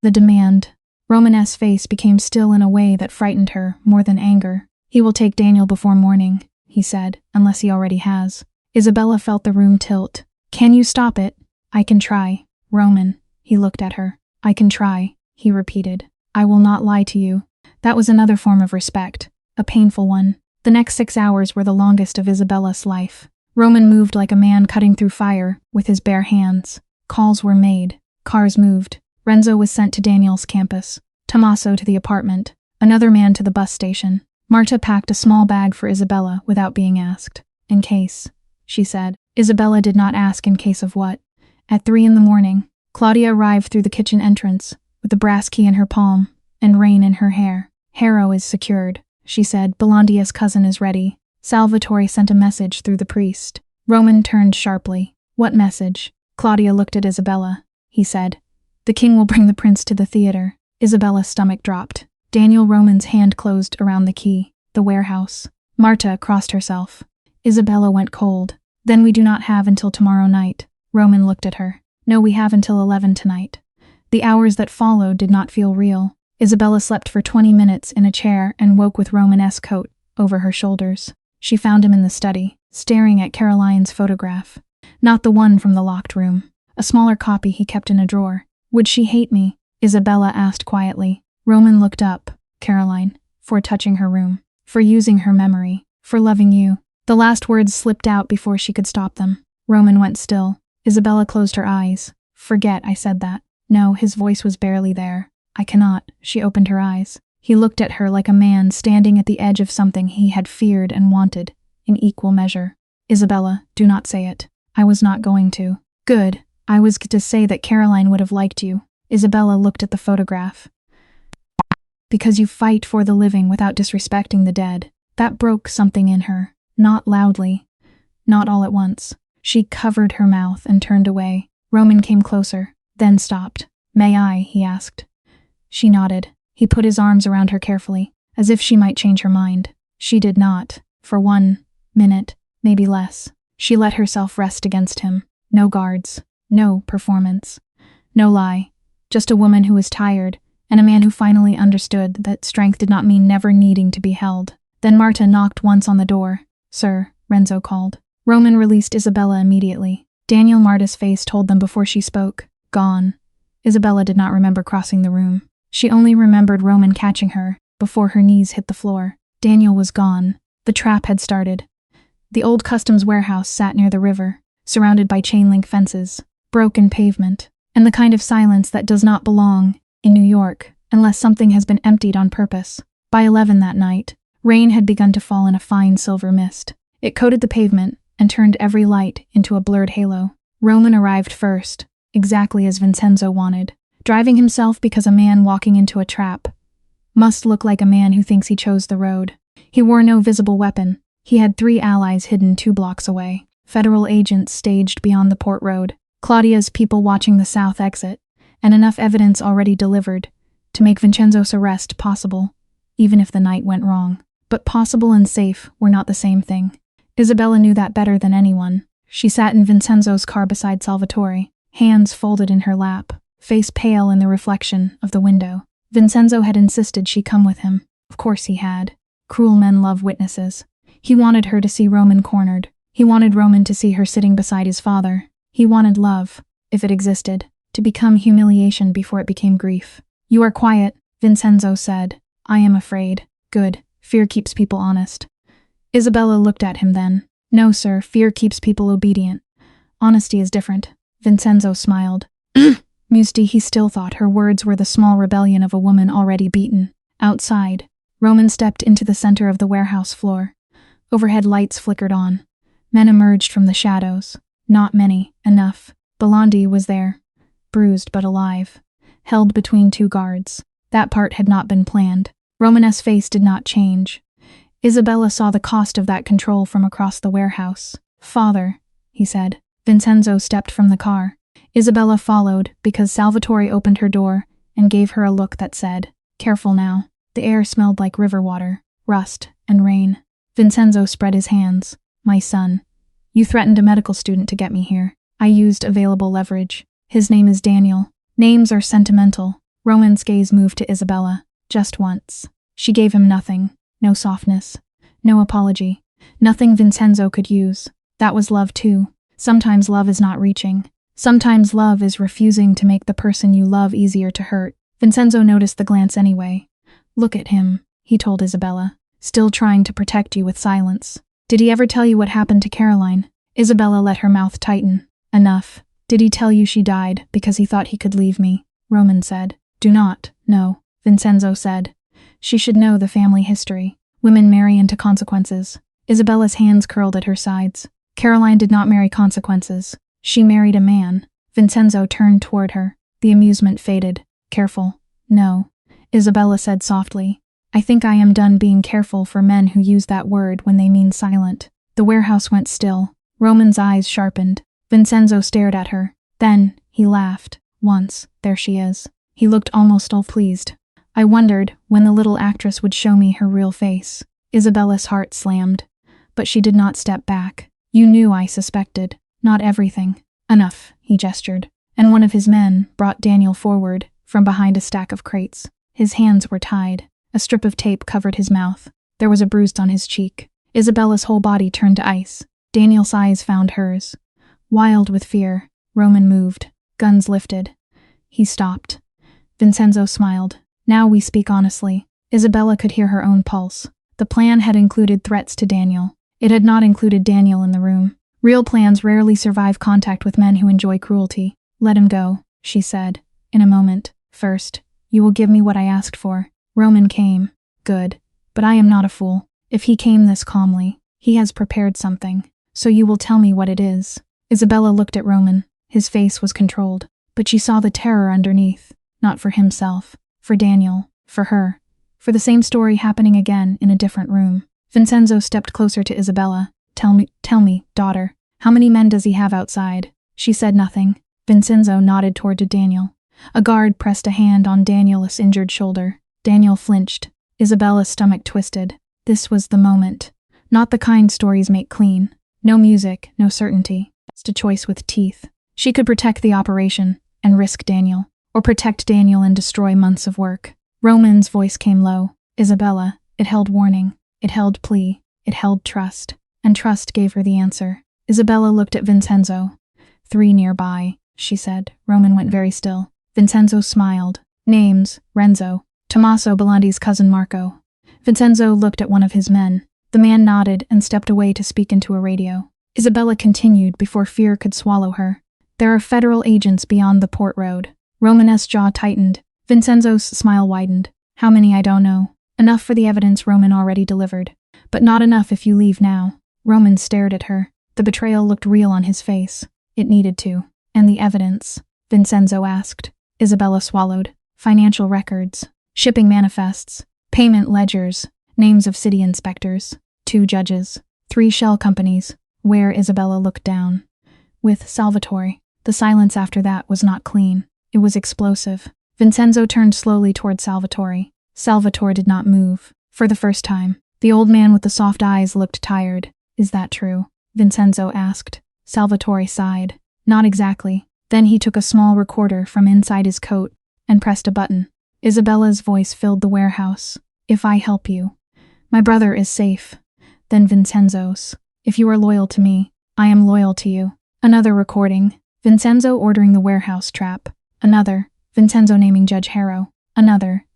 The demand. Roman's face became still in a way that frightened her more than anger. "He will take Daniel before morning," he said, "unless he already has." Isabella felt the room tilt. "Can you stop it?" "I can try." "Roman." He looked at her. "I can try," he repeated. "I will not lie to you." That was another form of respect. A painful one. The next 6 hours were the longest of Isabella's life. Roman moved like a man cutting through fire with his bare hands. Calls were made. Cars moved. Renzo was sent to Daniel's campus. Tommaso to the apartment. Another man to the bus station. Marta packed a small bag for Isabella without being asked. "In case," she said. Isabella did not ask in case of what. At 3 in the morning, Claudia arrived through the kitchen entrance, with the brass key in her palm and rain in her hair. "Harrow is secured," she said. "Belandia's cousin is ready." Salvatore sent a message through the priest. Roman turned sharply. "What message?" Claudia looked at Isabella. He said, "The king will bring the prince to the theater." Isabella's stomach dropped. Daniel Roman's hand closed around the key. The warehouse. Marta crossed herself. Isabella went cold. "Then we do not have until tomorrow night." Roman looked at her. "No, we have until 11 tonight." The hours that followed did not feel real. Isabella slept for 20 minutes in a chair and woke with Roman's coat over her shoulders. She found him in the study, staring at Caroline's photograph. Not the one from the locked room. A smaller copy he kept in a drawer. "Would she hate me?" Isabella asked quietly. Roman looked up. "Caroline, for touching her room, for using her memory, for loving you." The last words slipped out before she could stop them. Roman went still. Isabella closed her eyes. Forget I said that. No, his voice was barely there. I cannot. She opened her eyes. He looked at her like a man standing at the edge of something he had feared and wanted, in equal measure. Isabella, do not say it. I was not going to. Good. I was to say that Caroline would have liked you. Isabella looked at the photograph. Because you fight for the living without disrespecting the dead. That broke something in her. Not loudly. Not all at once. She covered her mouth and turned away. Roman came closer, then stopped. May I? He asked. She nodded. He put his arms around her carefully, as if she might change her mind. She did not. For 1 minute, maybe less. She let herself rest against him. No guards. No performance. No lie. Just a woman who was tired, and a man who finally understood that strength did not mean never needing to be held. Then Marta knocked once on the door. Sir, Renzo called. Roman released Isabella immediately. Daniel Marta's face told them before she spoke. Gone. Isabella did not remember crossing the room. She only remembered Roman catching her, before her knees hit the floor. Daniel was gone. The trap had started. The old customs warehouse sat near the river, surrounded by chain-link fences, broken pavement, and the kind of silence that does not belong in New York unless something has been emptied on purpose. By 11 that night, rain had begun to fall in a fine silver mist. It coated the pavement and turned every light into a blurred halo. Roman arrived first, exactly as Vincenzo wanted, driving himself because a man walking into a trap must look like a man who thinks he chose the road. He wore no visible weapon. He had 3 allies hidden 2 blocks away. Federal agents staged beyond the port road, Claudia's people watching the south exit, and enough evidence already delivered to make Vincenzo's arrest possible, even if the night went wrong. But possible and safe were not the same thing. Isabella knew that better than anyone. She sat in Vincenzo's car beside Salvatore, hands folded in her lap, face pale in the reflection of the window. Vincenzo had insisted she come with him. Of course he had. Cruel men love witnesses. He wanted her to see Roman cornered. He wanted Roman to see her sitting beside his father. He wanted love, if it existed, to become humiliation before it became grief. You are quiet, Vincenzo said. I am afraid. Good. Fear keeps people honest. Isabella looked at him then. No, sir, fear keeps people obedient. Honesty is different. Vincenzo smiled. Musti, he still thought her words were the small rebellion of a woman already beaten. Outside, Roman stepped into the center of the warehouse floor. Overhead lights flickered on. Men emerged from the shadows. Not many, enough. Belandi was there, bruised but alive, held between 2 guards. That part had not been planned. Romanes's face did not change. Isabella saw the cost of that control from across the warehouse. Father, he said. Vincenzo stepped from the car. Isabella followed because Salvatore opened her door and gave her a look that said, Careful now. The air smelled like river water, rust, and rain. Vincenzo spread his hands. My son. You threatened a medical student to get me here. I used available leverage. His name is Daniel. Names are sentimental. Roman's gaze moved to Isabella. Just once. She gave him nothing. No softness. No apology. Nothing Vincenzo could use. That was love too. Sometimes love is not reaching. Sometimes love is refusing to make the person you love easier to hurt. Vincenzo noticed the glance anyway. Look at him, he told Isabella, still trying to protect you with silence. Did he ever tell you what happened to Caroline? Isabella let her mouth tighten. Enough. Did he tell you she died because he thought he could leave me? Roman said. Do not, no, Vincenzo said. She should know the family history. Women marry into consequences. Isabella's hands curled at her sides. Caroline did not marry consequences. She married a man. Vincenzo turned toward her. The amusement faded. Careful. No. Isabella said softly. I think I am done being careful for men who use that word when they mean silent. The warehouse went still. Roman's eyes sharpened. Vincenzo stared at her. Then, he laughed. Once, there she is. He looked almost pleased. I wondered when the little actress would show me her real face. Isabella's heart slammed. But she did not step back. You knew I suspected. Not everything. Enough, he gestured. And one of his men brought Daniel forward from behind a stack of crates. His hands were tied. A strip of tape covered his mouth. There was a bruise on his cheek. Isabella's whole body turned to ice. Daniel's eyes found hers. Wild with fear, Roman moved. Guns lifted. He stopped. Vincenzo smiled. Now we speak honestly. Isabella could hear her own pulse. The plan had included threats to Daniel. It had not included Daniel in the room. Real plans rarely survive contact with men who enjoy cruelty. Let him go, she said, in a moment. First, you will give me what I asked for. Roman came. Good. But I am not a fool. If he came this calmly, he has prepared something. So you will tell me what it is. Isabella looked at Roman. His face was controlled, but she saw the terror underneath. Not for himself. For Daniel. For her. For the same story happening again in a different room. Vincenzo stepped closer to Isabella. Tell me, daughter. How many men does he have outside? She said nothing. Vincenzo nodded toward to Daniel. A guard pressed a hand on Daniel's injured shoulder. Daniel flinched. Isabella's stomach twisted. This was the moment. Not the kind stories make clean. No music, no certainty. Just a choice with teeth. She could protect the operation and risk Daniel, or protect Daniel and destroy months of work. Roman's voice came low. Isabella, it held warning. It held plea. It held trust. And trust gave her the answer. Isabella looked at Vincenzo. 3 nearby, she said. Roman went very still. Vincenzo smiled. Names, Renzo. Tommaso Belandi's cousin Marco. Vincenzo looked at one of his men. The man nodded and stepped away to speak into a radio. Isabella continued before fear could swallow her. There are federal agents beyond the port road. Roman's jaw tightened. Vincenzo's smile widened. How many I don't know. Enough for the evidence Roman already delivered. But not enough if you leave now. Roman stared at her. The betrayal looked real on his face. It needed to. And the evidence? Vincenzo asked. Isabella swallowed. Financial records. Shipping manifests. Payment ledgers. Names of city inspectors. 2 judges. 3 shell companies. Where Isabella looked down. With Salvatore. The silence after that was not clean. It was explosive. Vincenzo turned slowly toward Salvatore. Salvatore did not move. For the first time. The old man with the soft eyes looked tired. Is that true? Vincenzo asked. Salvatore sighed. Not exactly. Then he took a small recorder from inside his coat and pressed a button. Isabella's voice filled the warehouse. If I help you, my brother is safe. Then Vincenzo's. If you are loyal to me, I am loyal to you. Another recording. Vincenzo ordering the warehouse trap. Another. Vincenzo naming Judge Harrow. Another.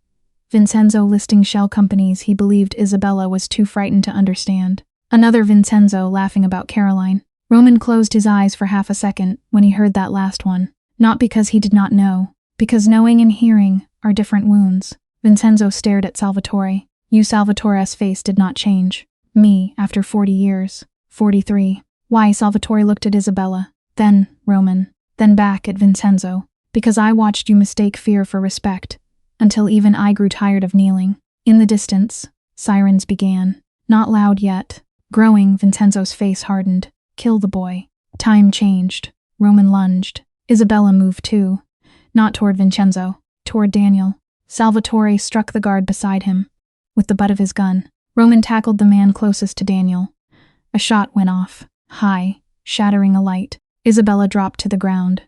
Vincenzo listing shell companies he believed Isabella was too frightened to understand. Another Vincenzo laughing about Caroline. Roman closed his eyes for half a second when he heard that last one. Not because he did not know. Because knowing and hearing are different wounds. Vincenzo stared at Salvatore. Salvatore's face did not change. Me, after 40 years. 43. Why? Salvatore looked at Isabella. Then, Roman. Then back at Vincenzo. Because I watched you mistake fear for respect. Until even I grew tired of kneeling. In the distance, sirens began. Not loud yet. Growing, Vincenzo's face hardened. Kill the boy. Time changed. Roman lunged. Isabella moved too. Not toward Vincenzo. Toward Daniel. Salvatore struck the guard beside him. With the butt of his gun, Roman tackled the man closest to Daniel. A shot went off. High. Shattering a light. Isabella dropped to the ground.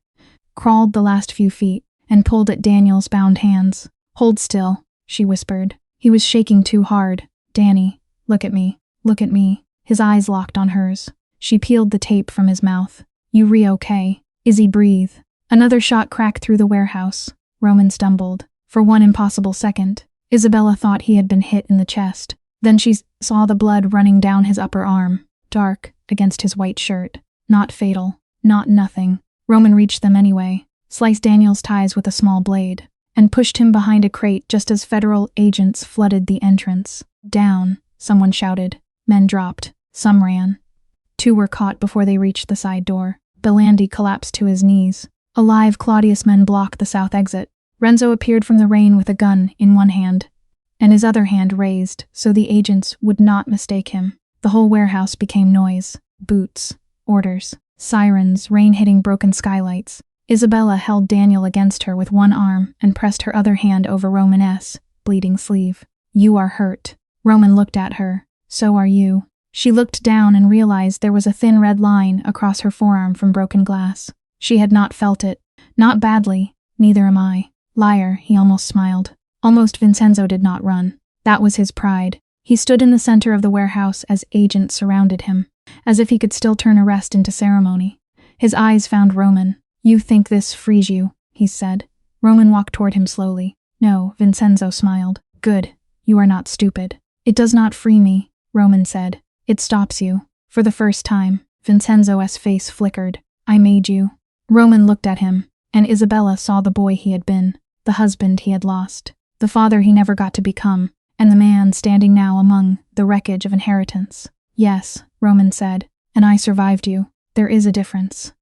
Crawled the last few feet, and pulled at Daniel's bound hands. Hold still, she whispered. He was shaking too hard. Danny, look at me. Look at me. His eyes locked on hers. She peeled the tape from his mouth. You okay? Izzy, breathe. Another shot cracked through the warehouse. Roman stumbled. For one impossible second, Isabella thought he had been hit in the chest. Then she saw the blood running down his upper arm. Dark, against his white shirt. Not fatal. Not nothing. Roman reached them anyway. Sliced Daniel's ties with a small blade. And pushed him behind a crate just as federal agents flooded the entrance. Down, someone shouted. Men dropped. Some ran. 2 were caught before they reached the side door. Belandi collapsed to his knees. Alive, Claudius men blocked the south exit. Renzo appeared from the rain with a gun in one hand, and his other hand raised so the agents would not mistake him. The whole warehouse became noise. Boots. Orders. Sirens, rain hitting broken skylights. Isabella held Daniel against her with one arm and pressed her other hand over Roman's bleeding sleeve. You are hurt. Roman looked at her. So are you. She looked down and realized there was a thin red line across her forearm from broken glass. She had not felt it. Not badly. Neither am I. Liar, he almost smiled. Almost Vincenzo did not run. That was his pride. He stood in the center of the warehouse as agents surrounded him, as if he could still turn arrest into ceremony. His eyes found Roman. You think this frees you, he said. Roman walked toward him slowly. No, Vincenzo smiled. Good. You are not stupid. It does not free me, Roman said. It stops you. For the first time. Vincenzo's face flickered. I made you. Roman looked at him, and Isabella saw the boy he had been, the husband he had lost, the father he never got to become, and the man standing now among the wreckage of inheritance. Yes, Roman said, and I survived you. There is a difference.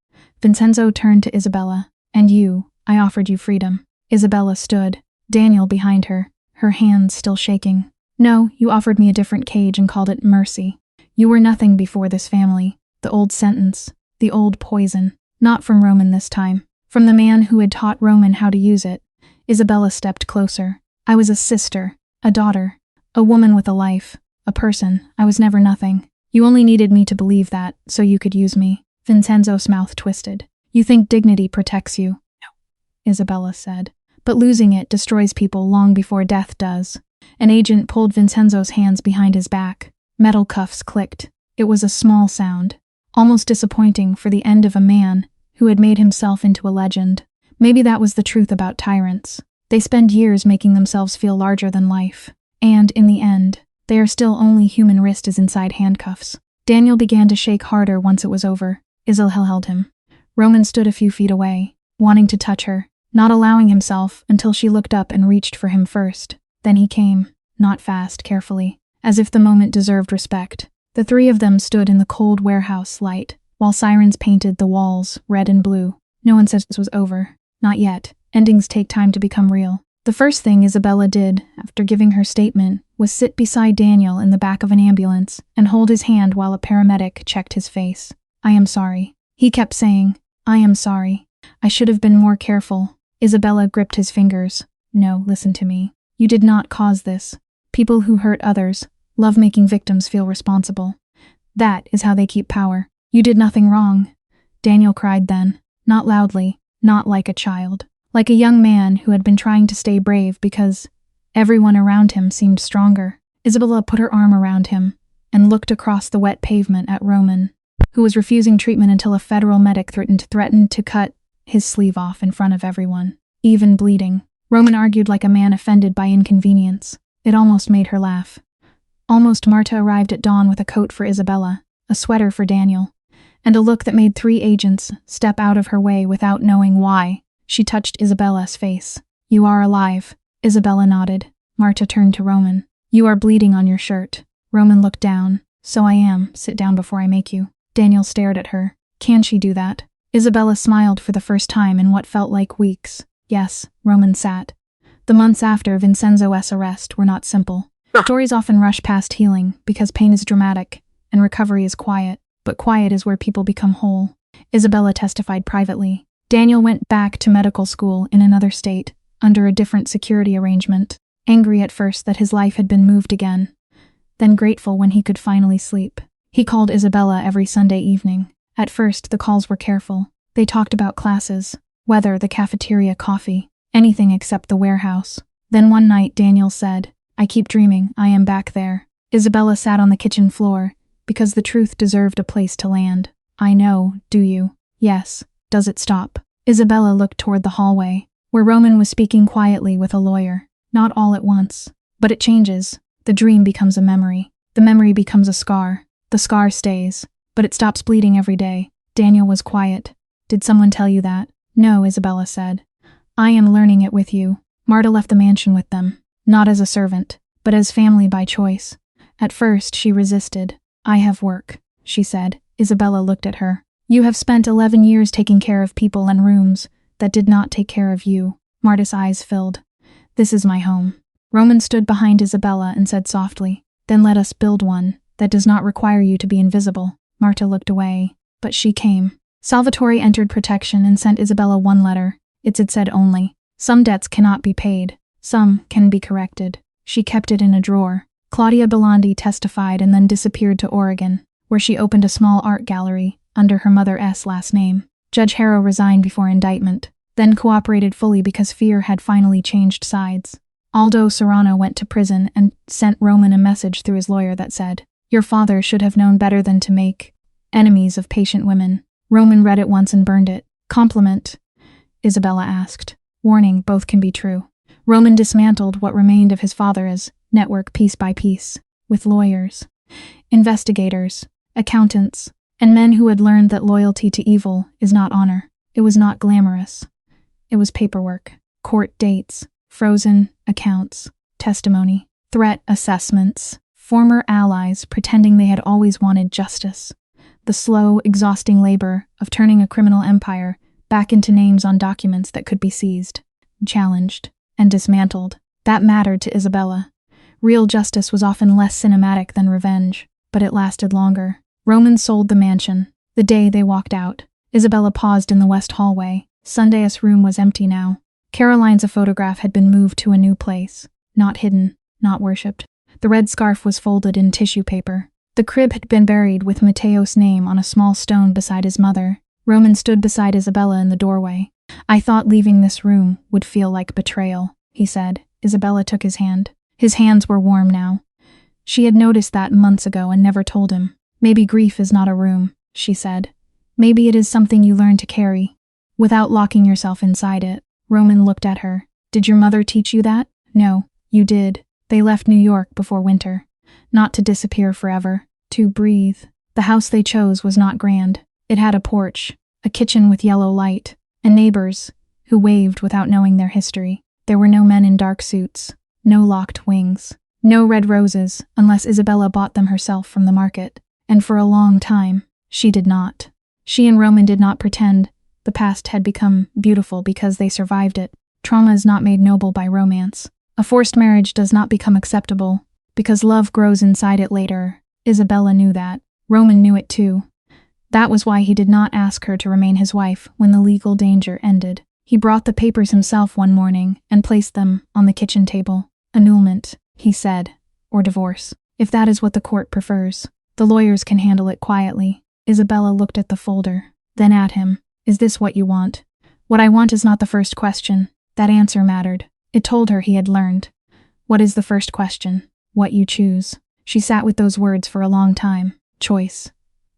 Vincenzo turned to Isabella. And you, I offered you freedom. Isabella stood, Daniel behind her, her hands still shaking. No, you offered me a different cage and called it mercy. You were nothing before this family. The old sentence, the old poison. Not from Roman this time. From the man who had taught Roman how to use it. Isabella stepped closer. I was a sister, a daughter, a woman with a life, a person. I was never nothing. You only needed me to believe that, so you could use me. Vincenzo's mouth twisted. You think dignity protects you? No, Isabella said. But losing it destroys people long before death does. An agent pulled Vincenzo's hands behind his back. Metal cuffs clicked. It was a small sound, almost disappointing for the end of a man who had made himself into a legend. Maybe that was the truth about tyrants. They spend years making themselves feel larger than life. And, in the end, they are still only human. Wrist is inside handcuffs. Daniel began to shake harder once it was over. Isabella held him. Roman stood a few feet away, wanting to touch her, not allowing himself until she looked up and reached for him first. Then he came, not fast, carefully, as if the moment deserved respect. The three of them stood in the cold warehouse light, while sirens painted the walls red and blue. No one said this was over. Not yet. Endings take time to become real. The first thing Isabella did, after giving her statement, was sit beside Daniel in the back of an ambulance and hold his hand while a paramedic checked his face. I am sorry. He kept saying, I am sorry. I should have been more careful. Isabella gripped his fingers. No, listen to me. You did not cause this. People who hurt others love making victims feel responsible. That is how they keep power. You did nothing wrong. Daniel cried then, not loudly, not like a child, like a young man who had been trying to stay brave because everyone around him seemed stronger. Isabella put her arm around him and looked across the wet pavement at Roman, who was refusing treatment until a federal medic threatened to cut his sleeve off in front of everyone, even bleeding. Roman argued like a man offended by inconvenience. It almost made her laugh. Almost. Marta arrived at dawn with a coat for Isabella, a sweater for Daniel, and a look that made three agents step out of her way without knowing why. She touched Isabella's face. You are alive. Isabella nodded. Marta turned to Roman. You are bleeding on your shirt. Roman looked down. So I am. Sit down before I make you. Daniel stared at her. Can she do that? Isabella smiled for the first time in what felt like weeks. Yes, Roman sat. The months after Vincenzo's arrest were not simple. Stories often rush past healing because pain is dramatic and recovery is quiet, but quiet is where people become whole. Isabella testified privately. Daniel went back to medical school in another state, under a different security arrangement, angry at first that his life had been moved again, then grateful when he could finally sleep. He called Isabella every Sunday evening. At first, the calls were careful. They talked about classes, weather, the cafeteria, coffee, anything except the warehouse. Then one night, Daniel said, I keep dreaming, I am back there. Isabella sat on the kitchen floor, because the truth deserved a place to land. I know, do you? Yes. Does it stop? Isabella looked toward the hallway, where Roman was speaking quietly with a lawyer. Not all at once. But it changes. The dream becomes a memory. The memory becomes a scar. The scar stays, but it stops bleeding every day. Daniel was quiet. Did someone tell you that? No, Isabella said. I am learning it with you. Marta left the mansion with them, not as a servant, but as family by choice. At first, she resisted. I have work, she said. Isabella looked at her. You have spent 11 years taking care of people and rooms that did not take care of you. Marta's eyes filled. This is my home. Roman stood behind Isabella and said softly, then let us build one that does not require you to be invisible. Marta looked away, but she came. Salvatore entered protection and sent Isabella one letter. It said only, some debts cannot be paid. Some can be corrected. She kept it in a drawer. Claudia Belandi testified and then disappeared to Oregon, where she opened a small art gallery under her mother's last name. Judge Harrow resigned before indictment, then cooperated fully because fear had finally changed sides. Aldo Serrano went to prison and sent Roman a message through his lawyer that said, your father should have known better than to make enemies of patient women. Roman read it once and burned it. Compliment? Isabella asked. Warning, both can be true. Roman dismantled what remained of his father's network piece by piece, with lawyers, investigators, accountants, and men who had learned that loyalty to evil is not honor. It was not glamorous. It was paperwork, court dates, frozen accounts, testimony, threat assessments, former allies pretending they had always wanted justice. The slow, exhausting labor of turning a criminal empire back into names on documents that could be seized, challenged, and dismantled. That mattered to Isabella. Real justice was often less cinematic than revenge, but it lasted longer. Roman sold the mansion. The day they walked out, Isabella paused in the west hallway. Sunday's room was empty now. Caroline's photograph had been moved to a new place. Not hidden, not worshipped. The red scarf was folded in tissue paper. The crib had been buried with Mateo's name on a small stone beside his mother. Roman stood beside Isabella in the doorway. "I thought leaving this room would feel like betrayal," he said. Isabella took his hand. His hands were warm now. She had noticed that months ago and never told him. "Maybe grief is not a room," she said. "Maybe it is something you learn to carry, without locking yourself inside it." Roman looked at her. "Did your mother teach you that?" "No, you did. They left New York before winter. Not to disappear forever, to breathe." The house they chose was not grand. It had a porch, a kitchen with yellow light, and neighbors who waved without knowing their history. There were no men in dark suits, no locked wings, no red roses unless Isabella bought them herself from the market. And for a long time, she did not. She and Roman did not pretend the past had become beautiful because they survived it. Trauma is not made noble by romance. A forced marriage does not become acceptable because love grows inside it later. Isabella knew that. Roman knew it too. That was why he did not ask her to remain his wife when the legal danger ended. He brought the papers himself one morning and placed them on the kitchen table. "Annulment," he said, "or divorce, if that is what the court prefers. The lawyers can handle it quietly." Isabella looked at the folder, then at him. "Is this what you want?" "What I want is not the first question." That answer mattered. It told her he had learned. "What is the first question?" "What you choose." She sat with those words for a long time. Choice.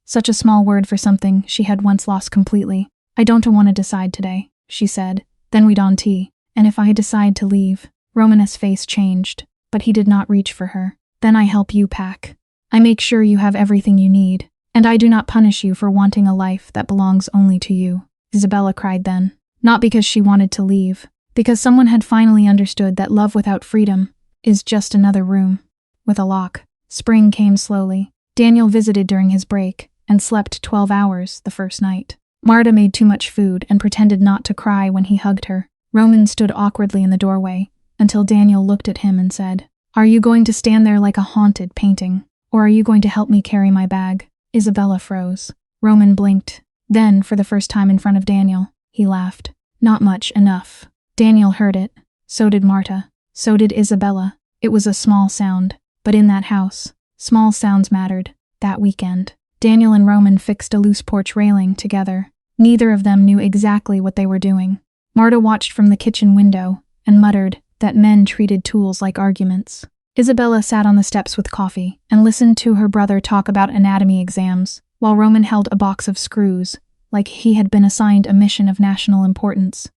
Such a small word for something she had once lost completely. "I don't want to decide today," she said. "Then we'd on tea. And if I decide to leave?" Roman's face changed, but he did not reach for her. "Then I help you pack. I make sure you have everything you need, and I do not punish you for wanting a life that belongs only to you." Isabella cried then, not because she wanted to leave, because someone had finally understood that love without freedom is just another room with a lock. Spring came slowly. Daniel visited during his break and slept 12 hours the first night. Marta made too much food and pretended not to cry when he hugged her. Roman stood awkwardly in the doorway until Daniel looked at him and said, "Are you going to stand there like a haunted painting? Or are you going to help me carry my bag?" Isabella froze. Roman blinked. Then, for the first time in front of Daniel, he laughed. "Not much, enough." Daniel heard it. So did Marta. So did Isabella. It was a small sound, but in that house, small sounds mattered. That weekend, Daniel and Roman fixed a loose porch railing together. Neither of them knew exactly what they were doing. Marta watched from the kitchen window and muttered that men treated tools like arguments. Isabella sat on the steps with coffee and listened to her brother talk about anatomy exams, while Roman held a box of screws, like he had been assigned a mission of national importance.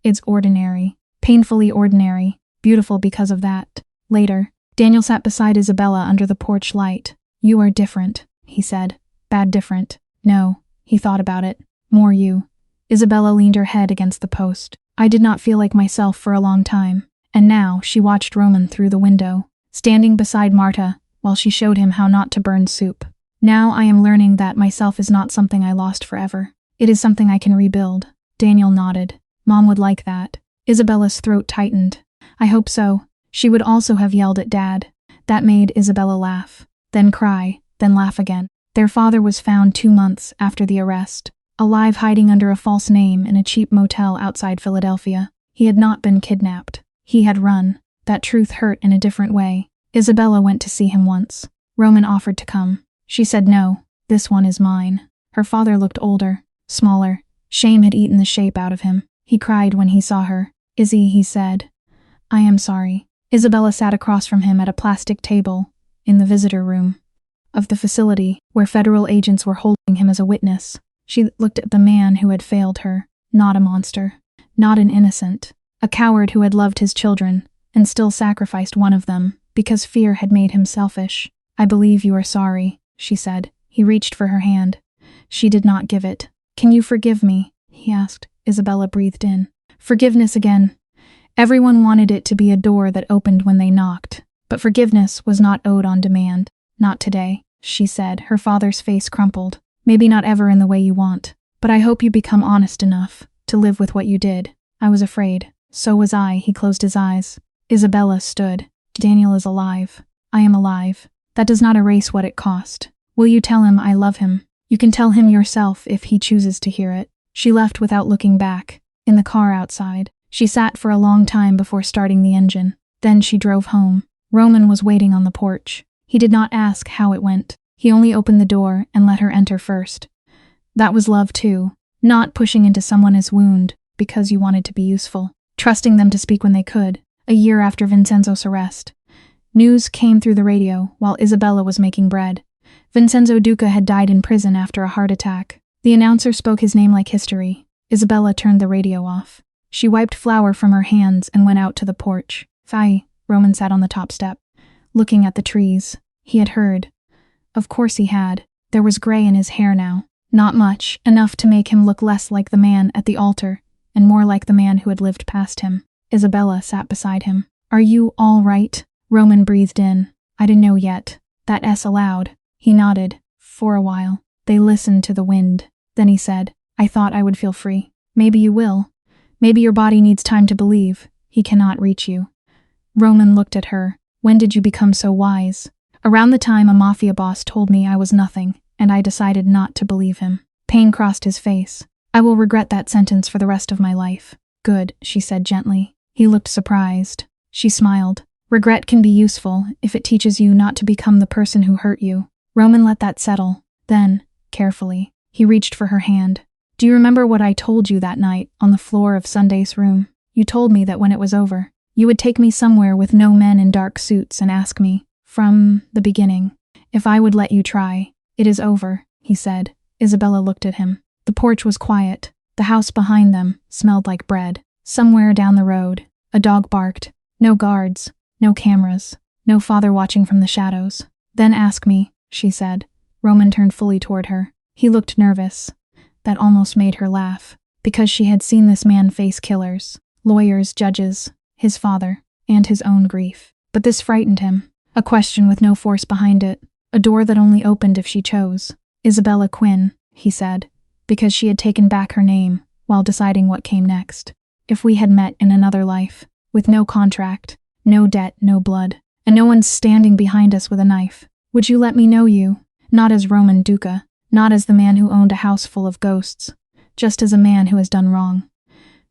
"It's ordinary, painfully ordinary, beautiful because of that." Later, Daniel sat beside Isabella under the porch light. "You are different," he said. "Bad different." "No," he thought about it. "More you." Isabella leaned her head against the post. "I did not feel like myself for a long time." And now she watched Roman through the window, standing beside Marta while she showed him how not to burn soup. "Now I am learning that myself is not something I lost forever. It is something I can rebuild." Daniel nodded. "Mom would like that." Isabella's throat tightened. "I hope so." She would also have yelled at Dad. That made Isabella laugh, then cry, then laugh again. Their father was found 2 months after the arrest, alive hiding under a false name in a cheap motel outside Philadelphia. He had not been kidnapped. He had run. That truth hurt in a different way. Isabella went to see him once. Roman offered to come. She said no. "This one is mine." Her father looked older, smaller. Shame had eaten the shape out of him. He cried when he saw her. "Izzy," he said. "I am sorry." Isabella sat across from him at a plastic table in the visitor room of the facility where federal agents were holding him as a witness. She looked at the man who had failed her. Not a monster. Not an innocent. A coward who had loved his children and still sacrificed one of them because fear had made him selfish. "I believe you are sorry," she said. He reached for her hand. She did not give it. "Can you forgive me?" he asked. Isabella breathed in. Forgiveness again. Everyone wanted it to be a door that opened when they knocked. But forgiveness was not owed on demand. "Not today," she said, her father's face crumpled. "Maybe not ever in the way you want. But I hope you become honest enough to live with what you did." "I was afraid." "So was I." He closed his eyes. Isabella stood. "Daniel is alive. I am alive. That does not erase what it cost. Will you tell him I love him? You can tell him yourself if he chooses to hear it." She left without looking back. In the car outside, she sat for a long time before starting the engine. Then she drove home. Roman was waiting on the porch. He did not ask how it went. He only opened the door and let her enter first. That was love too. Not pushing into someone's wound because you wanted to be useful. Trusting them to speak when they could. A year after Vincenzo's arrest, news came through the radio while Isabella was making bread. Vincenzo Duca had died in prison after a heart attack. The announcer spoke his name like history. Isabella turned the radio off. She wiped flour from her hands and went out to the porch. "Fai." Roman sat on the top step, looking at the trees. He had heard. Of course he had. There was gray in his hair now. Not much, enough to make him look less like the man at the altar and more like the man who had lived past him. Isabella sat beside him. "Are you all right?" Roman breathed in. "I didn't know yet." That S aloud. He nodded. For a while, they listened to the wind. Then he said, "I thought I would feel free. Maybe you will. Maybe your body needs time to believe. He cannot reach you." Roman looked at her. "When did you become so wise?" "Around the time a Mafia boss told me I was nothing, and I decided not to believe him." Pain crossed his face. "I will regret that sentence for the rest of my life." "Good," she said gently. He looked surprised. She smiled. "Regret can be useful if it teaches you not to become the person who hurt you." Roman let that settle. Then, carefully, he reached for her hand. "Do you remember what I told you that night on the floor of Sunday's room? You told me that when it was over, you would take me somewhere with no men in dark suits and ask me, from the beginning, if I would let you try. It is over," he said. Isabella looked at him. The porch was quiet. The house behind them smelled like bread. Somewhere down the road, a dog barked. No guards, no cameras, no father watching from the shadows. "Then ask me," she said. Roman turned fully toward her. He looked nervous. That almost made her laugh, because she had seen this man face killers, lawyers, judges, his father, and his own grief. But this frightened him. A question with no force behind it. A door that only opened if she chose. "Isabella Quinn," he said, because she had taken back her name while deciding what came next. "If we had met in another life, with no contract, no debt, no blood, and no one standing behind us with a knife, would you let me know you? Not as Roman Duca, not as the man who owned a house full of ghosts, just as a man who has done wrong,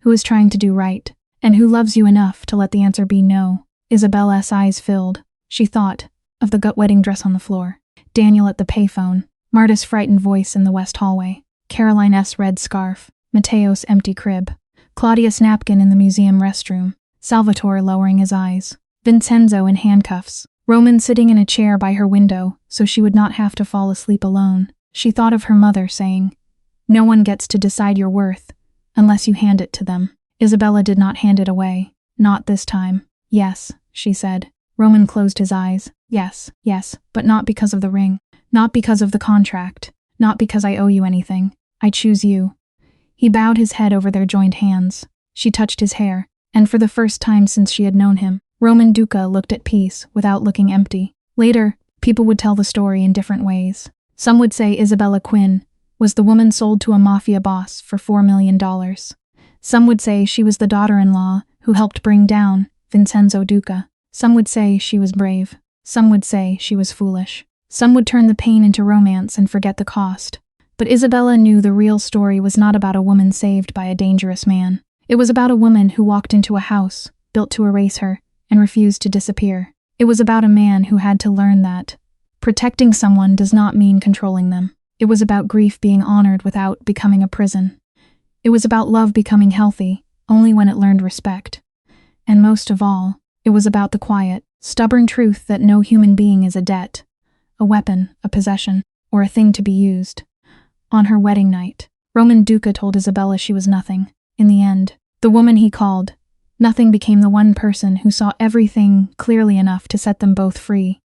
who is trying to do right, and who loves you enough to let the answer be no." Isabella's eyes filled. She thought of the gut wedding dress on the floor, Daniel at the payphone, Marta's frightened voice in the west hallway, Caroline's red scarf, Matteo's empty crib, Claudia's napkin in the museum restroom, Salvatore lowering his eyes, Vincenzo in handcuffs, Roman sitting in a chair by her window so she would not have to fall asleep alone. She thought of her mother saying, "No one gets to decide your worth unless you hand it to them." Isabella did not hand it away. Not this time. "Yes," she said. Roman closed his eyes. "Yes, yes, but not because of the ring. Not because of the contract. Not because I owe you anything. I choose you." He bowed his head over their joined hands. She touched his hair, and for the first time since she had known him, Roman Duca looked at peace without looking empty. Later, people would tell the story in different ways. Some would say Isabella Quinn was the woman sold to a Mafia boss for $4 million. Some would say she was the daughter-in-law who helped bring down Vincenzo Duca. Some would say she was brave. Some would say she was foolish. Some would turn the pain into romance and forget the cost. But Isabella knew the real story was not about a woman saved by a dangerous man. It was about a woman who walked into a house, built to erase her, and refused to disappear. It was about a man who had to learn that protecting someone does not mean controlling them. It was about grief being honored without becoming a prison. It was about love becoming healthy, only when it learned respect. And most of all, it was about the quiet, stubborn truth that no human being is a debt, a weapon, a possession, or a thing to be used. On her wedding night, Roman Duca told Isabella she was nothing. In the end, the woman he called, nothing became the one person who saw everything clearly enough to set them both free.